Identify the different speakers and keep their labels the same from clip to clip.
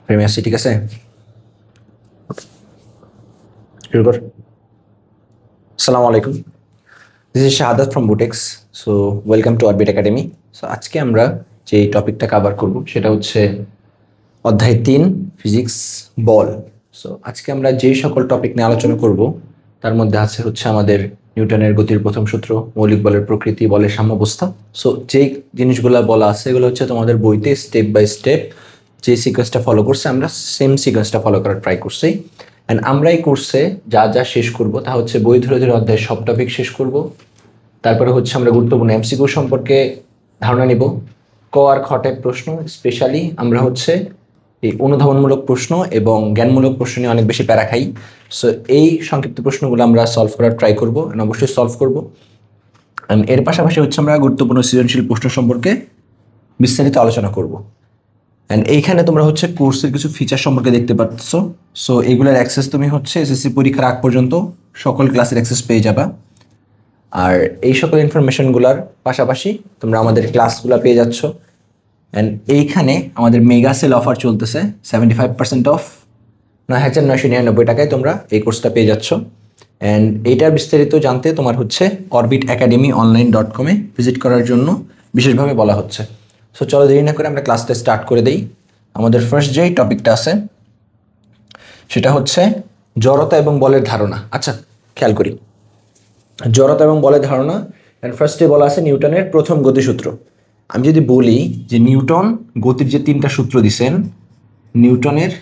Speaker 1: ফ্রেমে আসছি, ঠিক আছে, শুরু কর। আসসালামু আলাইকুম, this is Shahadat from Butex. So welcome to orbit academy. So আজকে আমরা যে টপিকটা কভার করব সেটা হচ্ছে অধ্যায় 3 ফিজিক্স বল। সো আজকে আমরা যেই সকল টপিক নিয়ে আলোচনা করব তার মধ্যে আছে হচ্ছে আমাদের নিউটনের গতির প্রথম সূত্র, মৌলিক বলের প্রকৃতি, বলের সাম্যাবস্থা। সো যেই জিনিসগুলো বলা আছে এগুলো হচ্ছে তোমাদের বইতে স্টেপ বাই স্টেপ যে সিকোয়েন্সটা ফলো করছে আমরা সেম সিকোয়েন্সটা ফলো করার ট্রাই করছি। অ্যান্ড আমরা এই কোর্সে যা যা শেষ করব তা হচ্ছে বই ধরে ধরে অধ্যায়ের সব টপিক শেষ করব। তারপরে হচ্ছে আমরা গুরুত্বপূর্ণ এমসিকিউ সম্পর্কে ধারণা নিব, ক আর খ টাইপ প্রশ্ন। স্পেশালি আমরা হচ্ছে এই অনুধাবনমূলক প্রশ্ন এবং জ্ঞানমূলক প্রশ্ন নিয়ে অনেক বেশি প্যারা খাই। সো এই সংক্ষিপ্ত প্রশ্নগুলো আমরা সলভ করার ট্রাই করবো, অবশ্যই সলভ করব। এর পাশাপাশি হচ্ছে আমরা গুরুত্বপূর্ণ সৃজনশীল প্রশ্ন সম্পর্কে বিস্তারিত আলোচনা করব। অ্যান্ড এইখানে তোমরা হচ্ছে কোর্সের কিছু ফিচার সম্পর্কে দেখতে পাচ্ছ। সো এগুলোর অ্যাক্সেস তুমি হচ্ছে এসএসসি পরীক্ষার আগ পর্যন্ত সকল ক্লাসের অ্যাক্সেস পেয়ে যাবা। আর এই সকল ইনফরমেশনগুলোর পাশাপাশি তোমরা আমাদের ক্লাসগুলো পেয়ে যাচ্ছ। অ্যান্ড এইখানে আমাদের মেগা সেল অফার চলতেছে, 75% অফ, 9,999 টাকায় তোমরা এই কোর্সটা পেয়ে যাচ্ছ। অ্যান্ড এইটার বিস্তারিত জানতে তোমার হচ্ছে অরবিট একাডেমি online.com ভিজিট করার জন্য বিশেষভাবে বলা হচ্ছে। সো চলো দেরি না করে আমরা ক্লাসটা স্টার্ট করে দেই। আমাদের ফার্স্ট যেই টপিকটা আছে সেটা হচ্ছে জড়তা এবং বলের ধারণা। আচ্ছা, খেয়াল করি, জড়তা এবং বলের ধারণা। অ্যান্ড ফার্স্টে বলা আছে নিউটনের প্রথম গতিসূত্র। আমি যদি বলি যে নিউটন গতির যে 3টা সূত্র দিছেন, নিউটনের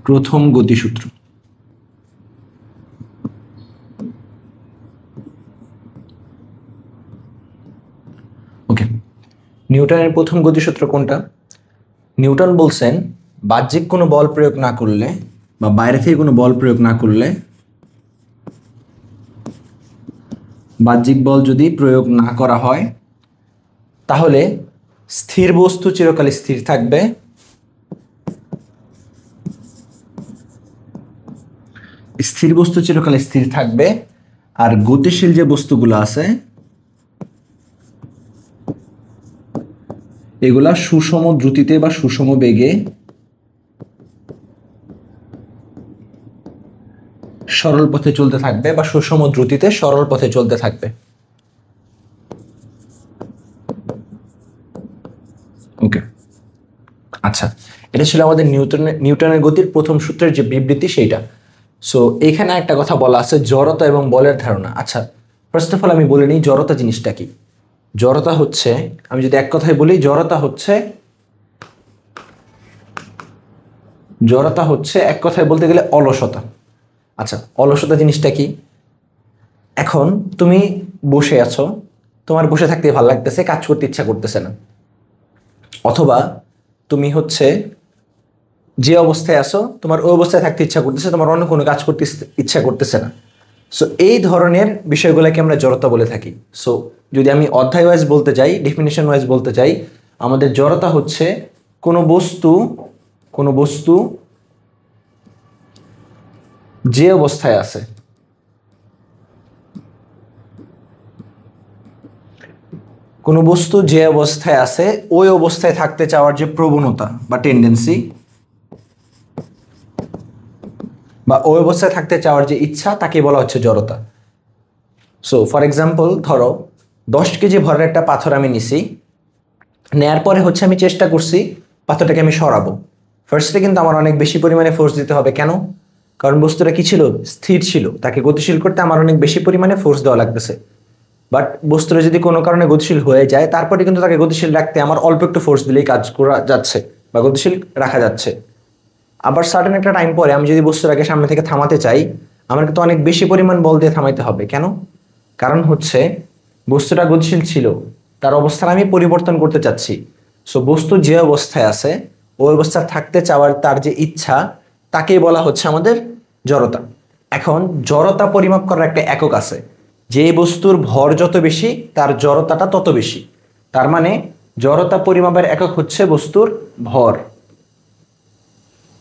Speaker 1: প্রথম গতিসূত্র, ওকে, নিউটনের প্রথম গতিসূত্র কোনটা? নিউটন বলছেন বাহ্যিক কোনো বল প্রয়োগ না করলে বা বাইরে থেকে কোনো বল প্রয়োগ না করলে, বাহ্যিক বল যদি প্রয়োগ না করা হয় তাহলে স্থির বস্তু চিরকাল স্থির থাকবে, স্থির বস্তু চিরকাল স্থির থাকবে, আর গতিশীল যে বস্তুগুলো আছে এগুলা সুষম দ্রুতিতে বা সুষম বেগে সরল পথে চলতে থাকবে বা সুষম দ্রুতিতে সরল পথে চলতে থাকবে। ওকে, আচ্ছা, এটা ছিল আমাদের নিউটনের গতির প্রথম সূত্রের যে বিবৃতি সেইটা। সো এখানে একটা কথা বলা আছে জড়তা এবং বলের ধারণা। আচ্ছা, ফার্স্ট অফ অল আমি বলে নিই জড়তা জিনিসটা কি। জড়তা হচ্ছে, আমি যদি এক কথায় বলি, জড়তা হচ্ছে এক কথায় বলতে গেলে অলসতা। আচ্ছা, অলসতা জিনিসটা কি? এখন তুমি বসে আছো, তোমার বসে থাকতে ভালো লাগতেছে, কাজ করতে ইচ্ছা করতেছে না, অথবা তুমি হচ্ছে যে অবস্থায় আছো তোমার ওই অবস্থায় থাকতে ইচ্ছা করতেছে, তোমার অন্য কোনো কাজ করতে ইচ্ছা করতেছে না। সো এই ধরনের বিষয়গুলোকে আমরা জড়তা বলে থাকি। সো যদি আমি অধ্যায় ওয়াইজ বলতে চাই, ডেফিনেশন ওয়াইজ বলতে চাই, আমাদের জড়তা হচ্ছে কোনো বস্তু যে অবস্থায় আছে, কোনো বস্তু যে অবস্থায় আছে ওই অবস্থায় থাকতে চাওয়ার যে প্রবণতা বা টেন্ডেন্সি, বা ওই অবস্থায় থাকতে চাওয়ার যে ইচ্ছা, তাকে বলা হচ্ছে জড়তা। সো ফর এক্সাম্পল, ধরো 10 কেজি ভরের একটা পাথর আমি নিছি, নেয়ার পরে হচ্ছে আমি চেষ্টা করছি পাথরটাকে আমি সরাবো। ফার্স্টে কিন্তু আমার অনেক বেশি পরিমাণে ফোর্স দিতে হবে। কেন? কারণ বস্তুটা কি ছিল? স্থির ছিল। তাকে গতিশীল করতে আমার অনেক বেশি পরিমাণে ফোর্স দেওয়া লাগতেছে। বাট বস্তুটা যদি কোনো কারণে গতিশীল হয়ে যায়, তারপরে কিন্তু তাকে গতিশীল রাখতে আমার অল্প একটু ফোর্স দিলেই কাজ করা যাচ্ছে বা গতিশীল রাখা যাচ্ছে। আবার সার্টেন একটা টাইম পরে আমি যদি বস্তুটাকে সামনে থেকে থামাতে চাই, আমার কিন্তু অনেক বেশি পরিমাণ বল দিয়ে থামাইতে হবে। কেন? কারণ হচ্ছে বস্তুটা গতিশীল ছিল, তার অবস্থান আমি পরিবর্তন করতে চাচ্ছি। সো বস্তু যে অবস্থায় আছে ওই অবস্থায় থাকতে চাওয়ার তার যে ইচ্ছা, তাকেই বলা হচ্ছে আমাদের জড়তা। এখন জড়তা পরিমাপ করার একটা একক আছে, যে বস্তুর ভর যত বেশি তার জড়তাটা তত বেশি। তার মানে জড়তা পরিমাপের একক হচ্ছে বস্তুর ভর।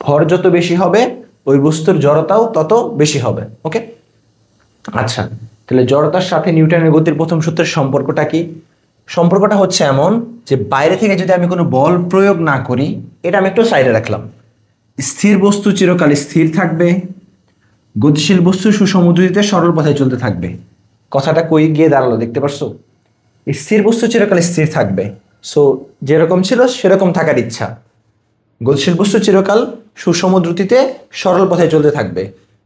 Speaker 1: ভর যত বেশি হবে ওই বস্তুর জড়তাও তত বেশি হবে। ওকে, আচ্ছা, তাহলে জড়তার সাথে নিউটনের গতির প্রথম সূত্রের সম্পর্কটা কি? সম্পর্কটা হচ্ছে এমন যে বাইরে থেকে যদি আমি কোনো বল প্রয়োগ না করি, এটা আমি একটু সাইডে রাখলাম। স্থির বস্তু চিরকাল স্থির থাকবে, গতিশীল বস্তু সুষম দ্রুতিতে সরল পথে চলতে থাকবে। কথাটা কই গিয়ে দাঁড়ালো দেখতে পারছো? স্থির বস্তু চিরকাল স্থির থাকবে, সো যেরকম ছিল সেরকম থাকার ইচ্ছা। গতিশীল বস্তু চিরকাল সুষম দ্রুতিতে সরল পথে চলতে থাকবে,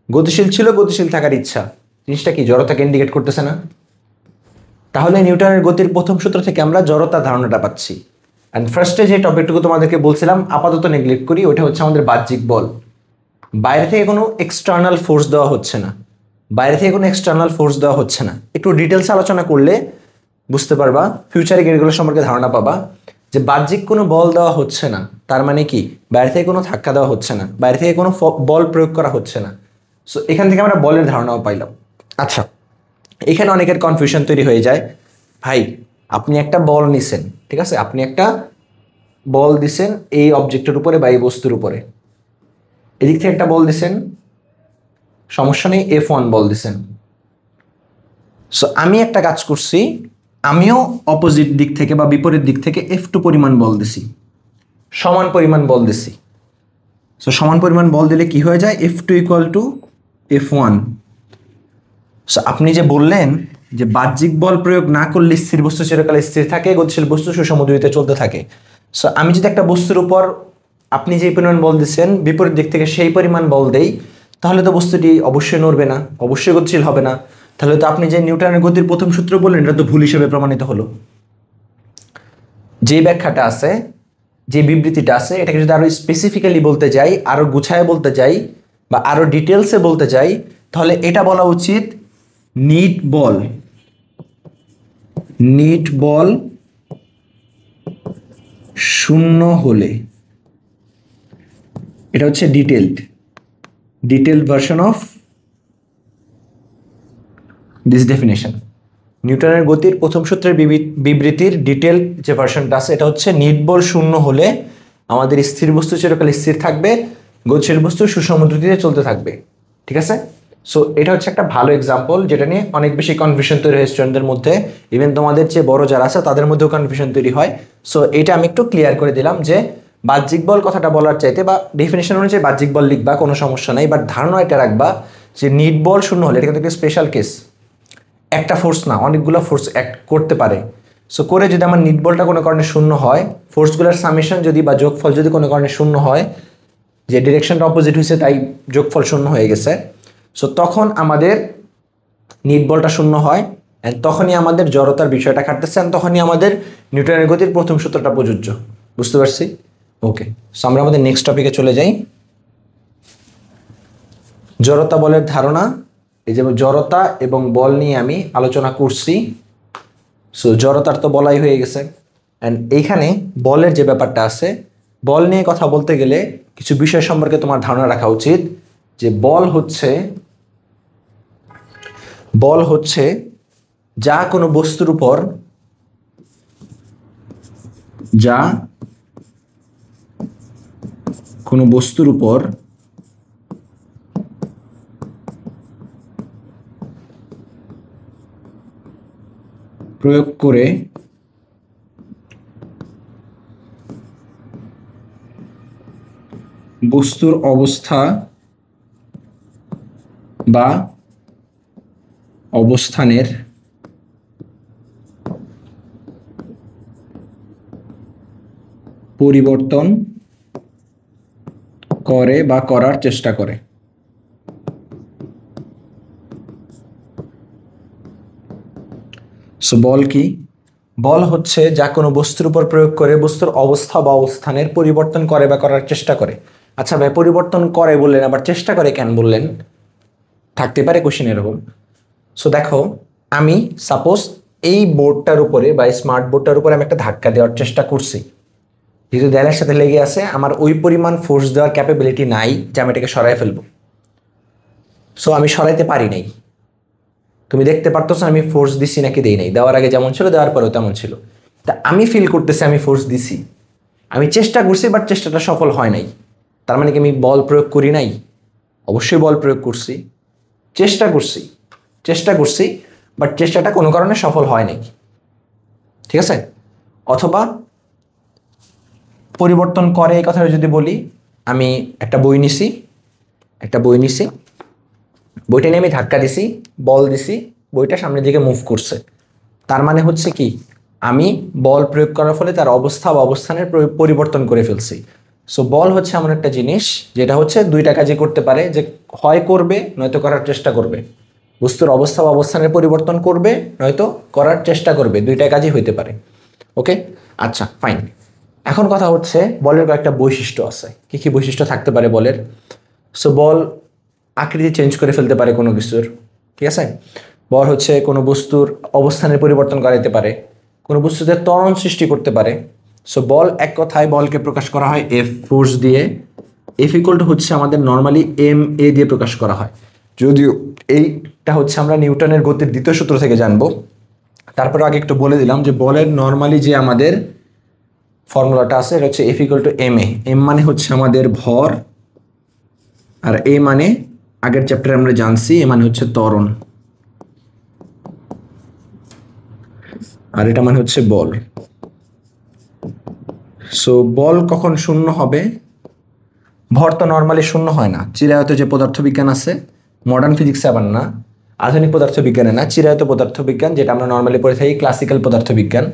Speaker 1: গতিশীল ছিল, গতিশীল থাকার ইচ্ছা। জিনিসটা কি জড়তাকে ইন্ডিকেট করতেছে না? তাহলে নিউটনের গতির প্রথম সূত্র থেকে আমরা জড়তার ধারণাটা পাচ্ছি। অ্যান্ড ফার্স্টে যে টপিকটুকু তোমাদেরকে বলছিলাম আপাতত নেগলেক্ট করি, ওটা হচ্ছে আমাদের বাহ্যিক বল। বাইরে থেকে কোনো এক্সটার্নাল ফোর্স দেওয়া হচ্ছে না, বাইরে থেকে কোনো এক্সটার্নাল ফোর্স দেওয়া হচ্ছে না। একটু ডিটেলস আলোচনা করলে বুঝতে পারবা, ফিউচারে এগুলো সম্পর্কে ধারণা পাবা যে বাহ্যিক কোনো বল দেওয়া হচ্ছে না, তার মানে কি বাইরে থেকে কোনো ধাক্কা দেওয়া হচ্ছে না, বাইরে থেকে কোনো বল প্রয়োগ করা হচ্ছে না। সো এখান থেকে আমরা বলের ধারণাও পাইলাম। আচ্ছা, এখানে অনেকের কনফিউশন তৈরি হয়ে যায়, ভাই আপনি একটা বল নিছেন, ঠিক আছে, আপনি একটা বল দিছেন এই অবজেক্টের উপরে বা এই বস্তুর উপরে, এদিক থেকে একটা বল দিছেন, সমস্যা নেই, F1 বল দিছেন। সো আমি একটা কাজ করছি, আমিও অপোজিট দিক থেকে বা বিপরীত দিক থেকে F2 পরিমাণ বল দিছি, সমান পরিমাণ বল দিছি। সো সমান পরিমাণ বল দিলে কি হয়ে যায়? F2 = F1। সো আপনি যে বললেন যে বাহ্যিক বল প্রয়োগ না করলে স্থির বস্তু চিরকাল স্থির থাকে, গতিশীল বস্তু সুষম দ্রুতিতে চলতে থাকে। সো আমি যদি একটা বস্তুর উপর আপনি যে পরিমাণ বল দিচ্ছেন বিপরীত দিক থেকে সেই পরিমাণ বল দেই, তাহলে তো বস্তুটি অবশ্যই নড়বে না, অবশ্যই গতিশীল হবে না। তাহলে তো আপনি যে নিউটনের গতির প্রথম সূত্র বললেন এটা তো ভুল হিসেবে প্রমাণিত হলো। যে ব্যাখ্যাটা আছে, যে বিবৃতিটা আছে, এটাকে যদি আরো স্পেসিফিক্যালি বলতে যাই, আরো গুছায় বলতে যাই বা আরো ডিটেলসে বলতে যাই, তাহলে এটা বলা উচিত নিট বল শূন্য হলে, এটা হচ্ছে detailed version of this definition. নিউটনের গতির প্রথম সূত্রের বিবৃতির ডিটেল যে ভার্সনটা আছে, এটা হচ্ছে নিট বল শূন্য হলে আমাদের স্থির বস্তু চিরকাল স্থির থাকবে, গতিশীল বস্তু সুষম দ্রুতিতে চলতে থাকবে। ঠিক আছে? সো এটা হচ্ছে একটা ভালো এক্সাম্পল, যেটা নিয়ে অনেক বেশি কনফিউশন তৈরি হয় স্টুডেন্টদের মধ্যে, ইভেন তোমাদের চেয়ে বড় যারা আছে তাদের মধ্যেও কনফিউশন তৈরি হয়। সো এটা আমি একটু ক্লিয়ার করে দিলাম যে বাহ্যিক বল কথাটা বলার চাইতে বা ডেফিনেশন অনুযায়ী বাহ্যিক বল লিখবা, কোনো সমস্যা নাই, বাট ধারণা এটা রাখবা যে নিট বল শূন্য হলে, এটা কিন্তু একটা স্পেশাল কেস, একটা ফোর্স না অনেকগুলো ফোর্স অ্যাক্ট করতে পারে। সো করে যদি আমার নিট বলটা কোনো কারণে শূন্য হয়, ফোর্সগুলোর সামেশন যদি বা যোগফল যদি কোনো কারণে শূন্য হয়, যে ডিরেকশনটা অপোজিট হয়েছে তাই যোগফল শূন্য হয়ে গেছে, সো তখন আমাদের নিট বলটা শূন্য হয়, অ্যান্ড তখনই আমাদের জড়তার বিষয়টা খাটতেছে, অ্যান্ড তখনই আমাদের নিউটনের গতির প্রথম সূত্রটা প্রযোজ্য। বুঝতে পারছি? ওকে, সো আমরা আমাদের নেক্সট টপিকে চলে যাই। জড়তা বলের ধারণা। এই যে জড়তা এবং বল নিয়ে আমি আলোচনা করছি। সো জড়তার তো বলাই হয়ে গেছে, অ্যান্ড এইখানে বলের যে ব্যাপারটা আছে, বল নিয়ে কথা বলতে গেলে কিছু বিষয় সম্পর্কে তোমার ধারণা রাখা উচিত। যে বল হচ্ছে যা কোনো বস্তুর উপর প্রয়োগ করে বস্তুর অবস্থা বা অবস্থানের পরিবর্তন করে বা করার চেষ্টা করে। সো বল কি? বল হচ্ছে যা কোনো বস্তুর উপর প্রয়োগ করে বস্তুর অবস্থা বা অবস্থানের পরিবর্তন করে বা করার চেষ্টা করে। আচ্ছা ভাই, পরিবর্তন করে বললেন, আবার চেষ্টা করে কেন বললেন? থাকতে পারে কোশ্চেন এরকম। সো দেখো, আমি সাপোজ এই বোর্ডটার উপরে বা স্মার্ট বোর্ডটার উপরে আমি একটা ধাক্কা দেওয়ার চেষ্টা করছি, যেহেতু দেয়ালের সাথে লেগে আছে, আমার ওই পরিমাণ ফোর্স দেওয়ার ক্যাপাবিলিটি নাই যে আমি এটাকে সরাই ফেলবো। সো আমি সরাইতে পারি নাই। তুমি দেখতে পারতেছো আমি ফোর্স দিছি নাকি দেই নাই, দেওয়ার আগে যেমন ছিল দেওয়ার পরেও তেমন ছিল। তা আমি ফিল করতেছি আমি ফোর্স দিছি, আমি চেষ্টা করছি, বাট চেষ্টাটা সফল হয় নাই। তার মানে কি আমি বল প্রয়োগ করি নাই? অবশ্যই বল প্রয়োগ করছি, চেষ্টা করছি, বাট চেষ্টাটা কোনো কারণে সফল হয় নাই। ঠিক আছে? অথবা পরিবর্তন করে এই কথাটা যদি বলি, আমি একটা বই নিছি, বইটা নিয়ে আমি ধাক্কা দিছি, বল দিছি, বইটা সামনের দিকে মুভ করছে। তার মানে হচ্ছে কি, আমি বল প্রয়োগ করার ফলে তার অবস্থা বা অবস্থানের পরিবর্তন করে ফেলছি। সো বল হচ্ছে এমন একটা জিনিস যেটা হচ্ছে দুইটা কাজই করতে পারে, যে হয় করবে নয়তো করার চেষ্টা করবে। বস্তুর অবস্থা বা অবস্থানের পরিবর্তন করবে নয়তো করার চেষ্টা করবে, দুইটা কাজই হইতে পারে। ওকে, আচ্ছা ফাইন। এখন কথা হচ্ছে বলের কয়েকটা বৈশিষ্ট্য আছে। কি কি বৈশিষ্ট্য থাকতে পারে বলের? সো বল আকৃতি চেঞ্জ করে ফেলতে পারে কোনো কিছুর, ঠিক আছে? বল হচ্ছে কোনো বস্তুর অবস্থানের পরিবর্তন করাইতে পারে, কোনো বস্তুতে ত্বরণ সৃষ্টি করতে পারে। সো বল, এক কথায় বলকে প্রকাশ করা হয় এফ ফোর্স দিয়ে। এফ ইকুয়াল টু হচ্ছে আমাদের নর্মালি এম এ দিয়ে প্রকাশ করা হয়, যদিও এইটা হচ্ছে আমরা নিউটনের গতির দ্বিতীয় সূত্র থেকে জানবো। তারপরে আগে একটু বলে দিলাম যে বলের নর্মালি যে আমাদের ফর্মুলাটা আছে এটা হচ্ছে F equal to M A. M মানে হচ্ছে আমাদের ভর, আর এ মানে আগের চ্যাপ্টারে আমরা জানছি এ মানে হচ্ছে ত্বরণ, আর এটা মানে হচ্ছে বল। সো বল কখন শূন্য হবে? ভর তো নর্মালি শূন্য হয় না। চিরায়ত যে পদার্থবিজ্ঞান আছে, মডার্ন ফিজিক্সে আবার না, আধুনিক পদার্থবিজ্ঞানে না, চিরায়ত পদার্থবিজ্ঞান যেটা আমরা নর্মালি পড়ে থাকি, ক্লাসিক্যাল পদার্থবিজ্ঞান,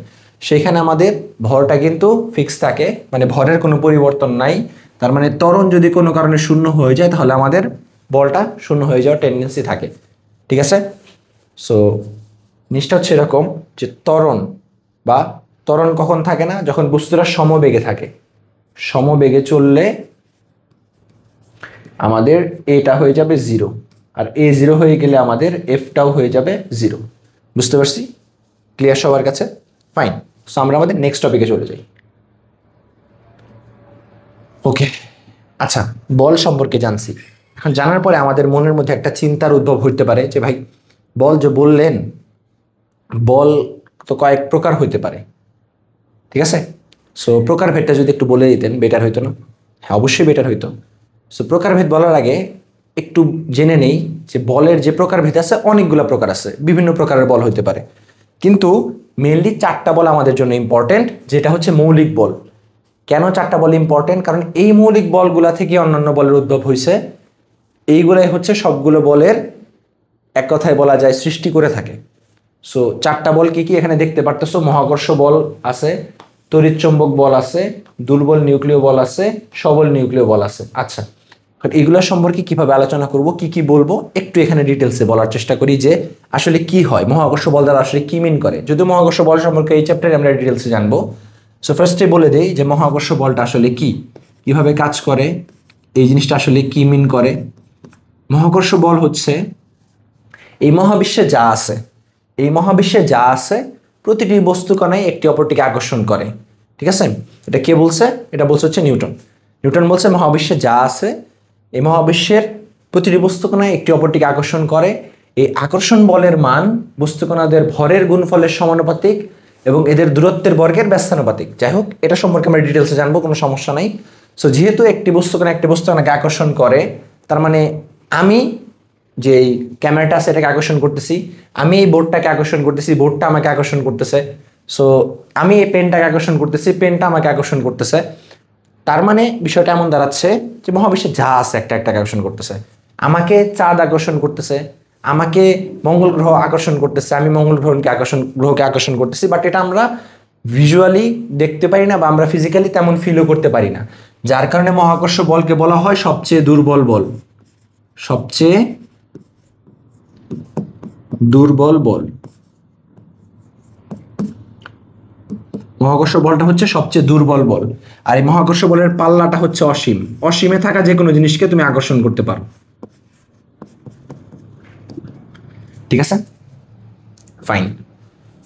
Speaker 1: সেখানে আমাদের ভরটা কিন্তু ফিক্স থাকে, মানে ভরের কোনো পরিবর্তন নাই। তার মানে ত্বরণ যদি কোনো কারণে শূন্য হয়ে যায় তাহলে আমাদের বলটা শূন্য হয়ে যাওয়ার টেন্ডেন্সি থাকে, ঠিক আছে? সো জিনিসটা হচ্ছে এরকম যে ত্বরণ কখন থাকে না? যখন বস্তুটা সমবেগে থাকে। সমবেগে চললে আমাদের এটা হয়ে যাবে জিরো, আর এ জিরো হয়ে গেলে আমাদের এফটাও হয়ে যাবে জিরো। বুঝতে পারছি? ক্লিয়ার সবার কাছে? ফাইন। সো আমরা আমাদের নেক্সট টপিকে চলে যাই। ওকে, আচ্ছা, বল সম্পর্কে জানছি। এখন জানার পরে আমাদের মনের মধ্যে একটা চিন্তার উদ্ভব হইতে পারে যে ভাই, বল যে বললেন, বল তো কয়েক প্রকার হইতে পারে, ঠিক আছে? সো প্রকারভেদটা যদি একটু বলে দিতেন বেটার হইতো না? হ্যাঁ, অবশ্যই বেটার হইতো। সো প্রকারভেদ বলার আগে একটু জেনে নেই যে বলের যে প্রকারভেদ আছে, অনেকগুলো প্রকার আছে, বিভিন্ন প্রকারের বল হইতে পারে, কিন্তু মেনলি 4টা বল আমাদের জন্য ইম্পর্টেন্ট, যেটা হচ্ছে মৌলিক বল। কেন 4টা বল ইম্পর্টেন্ট? কারণ এই মৌলিক বলগুলা থেকে অন্যান্য বলের উদ্ভব হয়েছে। এইগুলাই হচ্ছে সবগুলো বলের এক কথায় বলা যায় সৃষ্টি করে থাকে। সো 4টা বল কি কি এখানে দেখতে পারতেছো? মহাকর্ষ বল আছে, তড়িৎচুম্বক বল আছে, দুর্বল নিউক্লিয় বল আছে, সবল নিউক্লিয় বল আছে। আচ্ছা, এগুলো সম্পর্কে কিভাবে আলোচনা করব, কি কি বলবো, একটু এখানে ডিটেলসে বলার চেষ্টা করি যে আসলে কি হয়, মহাকর্ষ বল দ্বারা আসলে কি মিন করে। যদিও মহাকর্ষ বল সম্পর্কে এই চ্যাপ্টারে আমরা ডিটেলসে জানবো। সো ফার্স্টে বলে দেই যে মহাকর্ষ বলটা আসলে কি, কিভাবে কাজ করে, এই জিনিসটা আসলে কি মিন করে। মহাকর্ষ বল হচ্ছে এই মহাবিশ্বে যা আছে প্রতিটি বস্তু কণায় একটি অপরটিকে আকর্ষণ করে, ঠিক আছে? এটা কে বলছে? এটা বলছে হচ্ছে নিউটন বলছে মহাবিশ্বে যা আছে, এই মহাবিশ্বের প্রতিটি বস্তু কণায় একটি অপরটিকে আকর্ষণ করে। এই আকর্ষণ বলের মান বস্তুকণাদের ভরের গুণফলের সমানুপাতিক এবং এদের দূরত্বের বর্গের ব্যস্তানুপাতিক। যাই হোক, এটা সম্পর্কে আমরা ডিটেলসে জানবো, কোনো সমস্যা নাই। সো যেহেতু একটি বস্তুকণা একটি বস্তুকণাকে আকর্ষণ করে, তার মানে আমি যে এই ক্যামেরাটা আছে এটাকে আকর্ষণ করতেছি, আমি এই বোর্ডটাকে আকর্ষণ করতেছি, বোর্ডটা আমাকে আকর্ষণ করতেছে। সো আমি এই পেনটাকে আকর্ষণ করতেছি, পেনটা আমাকে আকর্ষণ করতেছে। তার মানে বিষয়টা এমন দাঁড়াচ্ছে যে মহাবিশ্বে যা আছে একটা একটাকে আকর্ষণ করতেছে। আমাকে চাঁদ আকর্ষণ করতেছে, আমাকে মঙ্গল গ্রহ আকর্ষণ করতেছে, আমি মঙ্গল গ্রহকে আকর্ষণ করতেছি, বাট এটা আমরা ভিজুয়ালি দেখতে পারি না বা আমরা ফিজিক্যালি তেমন ফিলও করতে পারি না। যার কারণে মহাকর্ষ বলকে বলা হয় সবচেয়ে দুর্বল বল। সবচেয়ে দুর্বল বল। মহাকর্ষ বলটা হচ্ছে সবচেয়ে দুর্বল বল, আর এই মহাকর্ষ বলের পাল্লাটা হচ্ছে অসীম। অসীমে থাকা যে কোনো জিনিসকে তুমি আকর্ষণ করতে পারো, ঠিক আছে? ফাইন।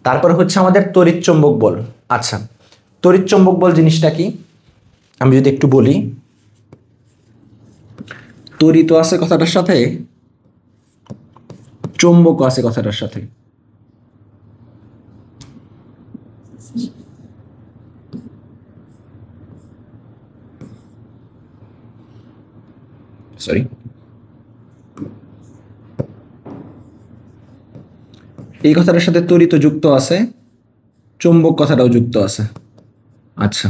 Speaker 1: তারপরে হচ্ছে আমাদের তড়িৎচুম্বক বল। আচ্ছা, তড়িৎচুম্বক বল জিনিসটা কি আমি যদি একটু বলি। তড়িৎ আছে কথাটার সাথে, চুম্বক আছে কথাটার সাথে। সরি, এই কথাটার সাথে তড়িৎ যুক্ত আছে, চুম্বক কথাটাও যুক্ত আছে। আচ্ছা,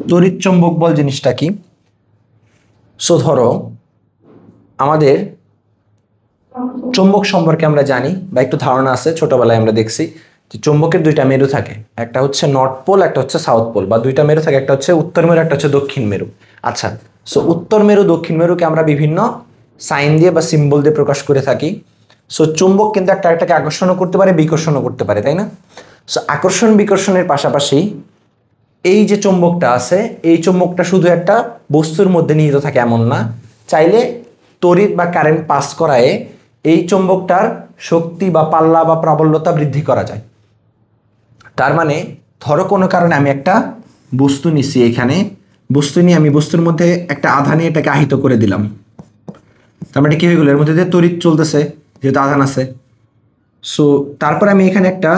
Speaker 1: তড়িৎ চুম্বক বল জিনিসটা কি? সো ধরো আমাদের চুম্বক সম্পর্কে আমরা জানি বা একটু ধারণা আছে, ছোটবেলায় আমরা দেখছি যে চুম্বকের দুইটা মেরু থাকে, একটা হচ্ছে নর্থ পোল, একটা হচ্ছে সাউথ পোল, বা দুইটা মেরু থাকে, একটা হচ্ছে উত্তর মেরু, একটা হচ্ছে দক্ষিণ মেরু। আচ্ছা, সো উত্তর মেরু দক্ষিণ মেরুকে আমরা বিভিন্ন সাইন দিয়ে বা সিম্বল দিয়ে প্রকাশ করে থাকি। সো চুম্বক কিন্তু একটা একটাকে আকর্ষণও করতে পারে, বিকর্ষণও করতে পারে, তাই না? সো আকর্ষণ বিকর্ষণের পাশাপাশি এই যে চুম্বকটা আছে, এই চুম্বকটা শুধু একটা বস্তুর মধ্যে নিহিত থাকে এমন না, চাইলে তড়িৎ বা কারেন্ট পাস করায় এই চুম্বকটার শক্তি বা পাল্লা বা প্রাবল্যতা বৃদ্ধি করা যায়। তার মানে ধরো কোনো কারণে আমি একটা বস্তু নিচ্ছি, এখানে বস্তু নিয়ে আমি বস্তুর মধ্যে একটা আধান নিয়ে এটাকে আহিত করে দিলাম, তার মানে কি হয়ে গেল, এর মধ্যে দিয়ে তড়িৎ চলতেছে যেহেতু আধান আছে। সো তারপর আমি এখানে একটা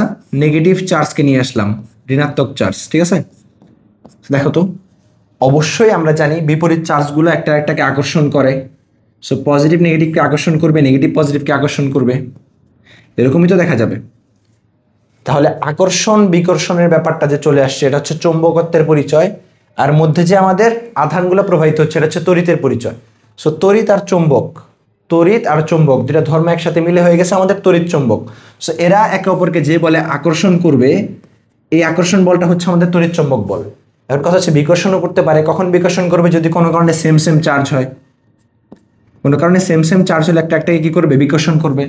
Speaker 1: নেগেটিভ চার্জকে নিয়ে আসলাম, ঋণাত্মক চার্জ, ঠিক আছে? দেখো তো, অবশ্যই আমরা জানি বিপরীত চার্জগুলো একটা একটাকে আকর্ষণ করে। সো পজিটিভ নেগেটিভকে আকর্ষণ করবে, নেগেটিভ পজিটিভকে আকর্ষণ করবে, এরকমই তো দেখা যাবে। তাহলে আকর্ষণ বিকর্ষণের ব্যাপারটা যে চলে আসছে, এটা হচ্ছে চৌম্বকত্বের পরিচয়, আর মধ্যে যে আমাদের আধানগুলো প্রবাহিত হচ্ছে এটা হচ্ছে তড়িতের পরিচয়। সো তড়িৎ আর চুম্বক, তড়িৎ আর চুম্বক দুটা ধর্ম একসাথে মিলে হয়ে গেছে আমাদের তড়িৎ চুম্বক। সো এরা একে অপরকে যে বলে আকর্ষণ করবে, এই আকর্ষণ বলটা হচ্ছে আমাদের তড়িৎ চুম্বক বল। এখন কথা হচ্ছে বিকর্ষণও করতে পারে। কখন বিকর্ষণ করবে? যদি কোনো কারণে সেম সেম চার্জ হয়, কোনো কারণে সেম সেম চার্জ হলে একটা একটাকে কি করবে? বিকর্ষণ করবে।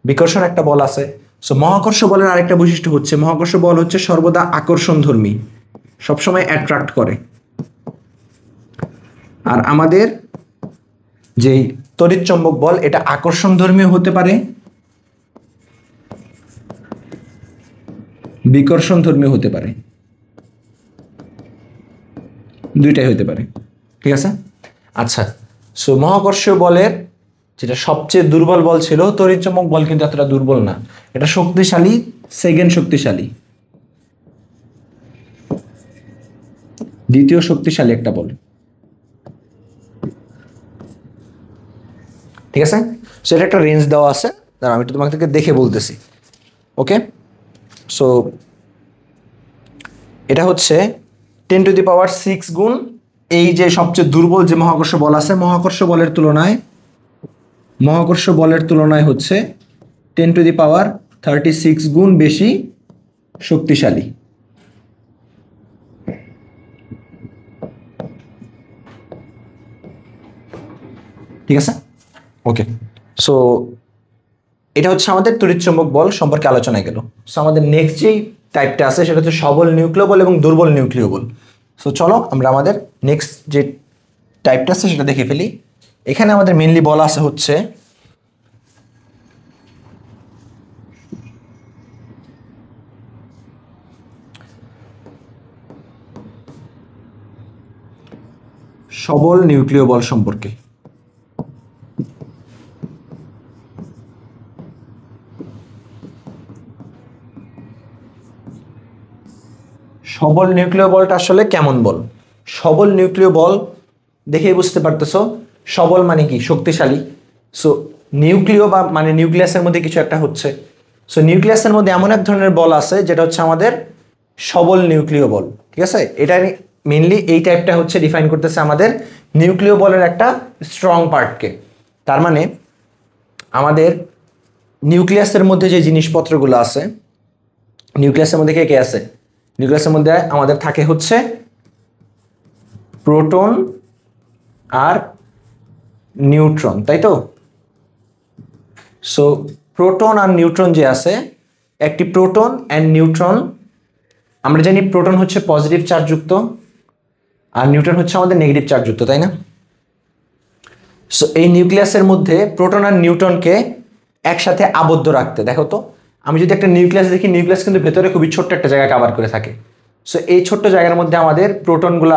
Speaker 1: বিকর্ষণ একটা বল আছে। সো মহাকর্ষ বলের আরেকটা বৈশিষ্ট্য হচ্ছে, মহাকর্ষ বল হচ্ছে সর্বদা আকর্ষণধর্মী, সবসময় অ্যাট্রাক্ট করে। আর আমাদের যেই তড়িৎ চুম্বক বল, এটা আকর্ষণধর্মী হতে পারে, বিকর্ষণধর্মী হতে পারে, দুইটাই হতে পারে, ঠিক আছে? আচ্ছা, সো মহাকর্ষীয় বলের যেটা সবচেয়ে দুর্বল বল ছিল, তড়িৎ চুম্বক বল কিন্তু এতটা দুর্বল না, এটা শক্তিশালী, সেকেন্ড শক্তিশালী, দ্বিতীয় শক্তিশালী একটা বল, ঠিক আছে? সেটা একটা রেঞ্জ দেওয়া আছে, দাঁড়াও আমি তোমাকে দেখে বলতেছি। ওকে, সো এটা হচ্ছে 10⁶ গুণ এই যে সবচেয়ে দুর্বল যে মহাকর্ষ বল আছে, মহাকর্ষ বলের তুলনায় হচ্ছে 10⁻36 গুণ বেশি শক্তিশালী। ঠিক আছে? ওকে, সো এটা হচ্ছে আমাদের তড়িৎচুম্বক বল সম্পর্কে আলোচনায় গেল। সো আমাদের নেক্সট যেই টাইপটা আছে সেটা হচ্ছে সবল নিউক্লিয় বল এবং দুর্বল নিউক্লিয় বল। সো চলো আমরা আমাদের নেক্সট যে টাইপটা আছে সেটা দেখে ফেলি। এখানে আমাদের মেইনলি বলা আছে হচ্ছে সবল নিউক্লিয় বল সম্পর্কে। সবল নিউক্লিয় বলটা আসলে কেমন বল? সবল নিউক্লিয় বল দেখেই বুঝতে পারতেছো, সবল মানে কি? শক্তিশালী। সো নিউক্লিয় বা মানে নিউক্লিয়াসের মধ্যে কিছু একটা হচ্ছে। সো নিউক্লিয়াসের মধ্যে এমন এক ধরনের বল আছে যেটা হচ্ছে আমাদের সবল নিউক্লিয় বল। ঠিক আছে, এটা মেইনলি এই টাইপটা হচ্ছে ডিফাইন করতেছে আমাদের নিউক্লিয় বলের একটা স্ট্রং পার্টকে। তার মানে আমাদের নিউক্লিয়াসের মধ্যে যে জিনিসপত্রগুলো আছে, নিউক্লিয়াসের মধ্যে কে কে আছে? নিউক্লিয়াসের মধ্যে আমাদের থাকে হচ্ছে প্রোটন আর নিউট্রন, তাই তো? সো প্রোটন আর নিউট্রন যে আছে, একটি প্রোটন অ্যান্ড নিউট্রন, আমরা জানি প্রোটন হচ্ছে পজিটিভ চার্জযুক্ত আর নিউট্রন হচ্ছে আমাদের নেগেটিভ চার্জযুক্ত, তাই না? সো এই নিউক্লিয়াসের মধ্যে প্রোটন আর নিউট্রনকে একসাথে আবদ্ধ রাখতে, দেখো তো আমি যদি একটা নিউক্লিয়াস দেখি, নিউক্লিয়াস কিন্তু ভেতরে খুবই ছোট্ট একটা জায়গা কভার করে থাকে। সো এই ছোট্ট জায়গার মধ্যে আমাদের প্রোটনগুলো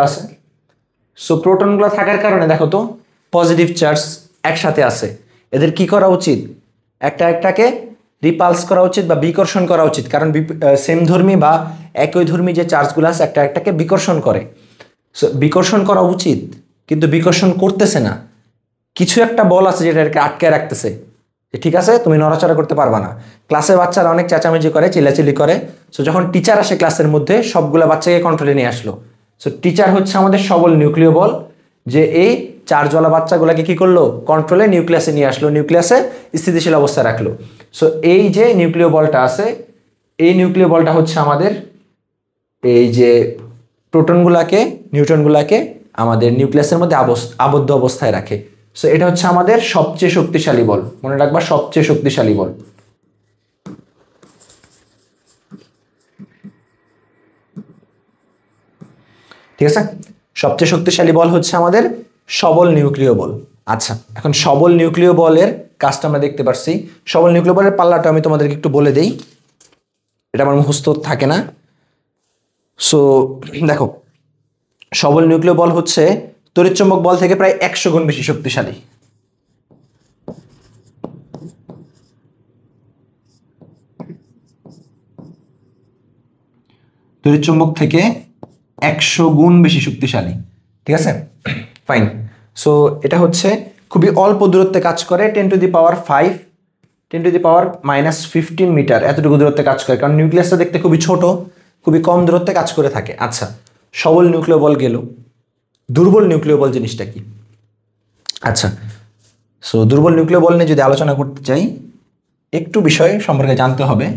Speaker 1: আছে। সো প্রোটনগুলো থাকার কারণে দেখো তো পজিটিভ চার্জ একসাথে আছে, এদের কি করা উচিত? একটা একটাকে রিপালস করা উচিত বা বিকর্ষণ করা উচিত, কারণ সেম ধর্মী বা একই ধর্মী যে চার্জগুলো আছে একটা একটাকে বিকর্ষণ করে। সো বিকর্ষণ করা উচিত, কিন্তু বিকর্ষণ করতেছে না, কিছু একটা বল আছে যেটা এটাকে আটকায় রাখতেছে, যে ঠিক আছে তুমি নড়াচড়া করতে পারবা না। ক্লাসে বাচ্চারা অনেক চেঁচামেচি করে, চিল্লাচিল্লি করে। সো যখন টিচার আসে ক্লাসের মধ্যে, সবগুলো বাচ্চাকে কন্ট্রোলে নিয়ে আসলো। সো টিচার হচ্ছে আমাদের সবল নিউক্লিয় বল, যে এই চার্জওয়ালা বাচ্চাগুলোকে কি করলো, কন্ট্রোলে নিউক্লিয়াসে নিয়ে আসলো, নিউক্লিয়াসে স্থিতিশীল অবস্থায় রাখলো। সো এই যে নিউক্লিয় বলটা আছে, এই নিউক্লিয় বলটা হচ্ছে আমাদের এই যে প্রোটনগুলাকে, নিউট্রনগুলাকে আমাদের নিউক্লিয়াসের মধ্যে আবদ্ধ অবস্থায় রাখে। সো এটা হচ্ছে আমাদের সবচেয়ে শক্তিশালী বল, মনে রাখবা, সবচেয়ে শক্তিশালী বল। ঠিক আছে, সবচেয়ে শক্তিশালী বল হচ্ছে আমাদের সবল নিউক্লিয় বল। আচ্ছা, এখন সবল নিউক্লিয় বলের কাজটা আমরা দেখতে পাচ্ছি। সবল নিউক্লিয় বলের পাল্লাটা আমি তোমাদেরকে একটু বলে দেই, এটা আমার মুখস্থ থাকে না। সো দেখো, সবল নিউক্লিয় বল হচ্ছে তড়িৎচুম্বক বল থেকে প্রায় 100 গুণ বেশি শক্তিশালী। তড়িৎচুম্বক থেকে 100 গুণ বেশি শক্তিশালী। ঠিক আছে, ফাইন। সো এটা হচ্ছে খুবই অল্প দূরত্বে কাজ করে, 10 to the power 5, 10 to the power -15 metre, এতটুকু দূরত্বে কাজ করে, কারণ নিউক্লিয়াসটা দেখতে খুবই ছোট, খুবই কম দূরত্বে কাজ করে থাকে। আচ্ছা, সবল নিউক্লিয় বল গেল, দুর্বল নিউক্লিয় বল জিনিসটা কি? আচ্ছা, সো দুর্বল নিউক্লিয় বল নিয়ে যদি আলোচনা করতে চাই, একটু বিষয় সম্পর্কে জানতে হবে।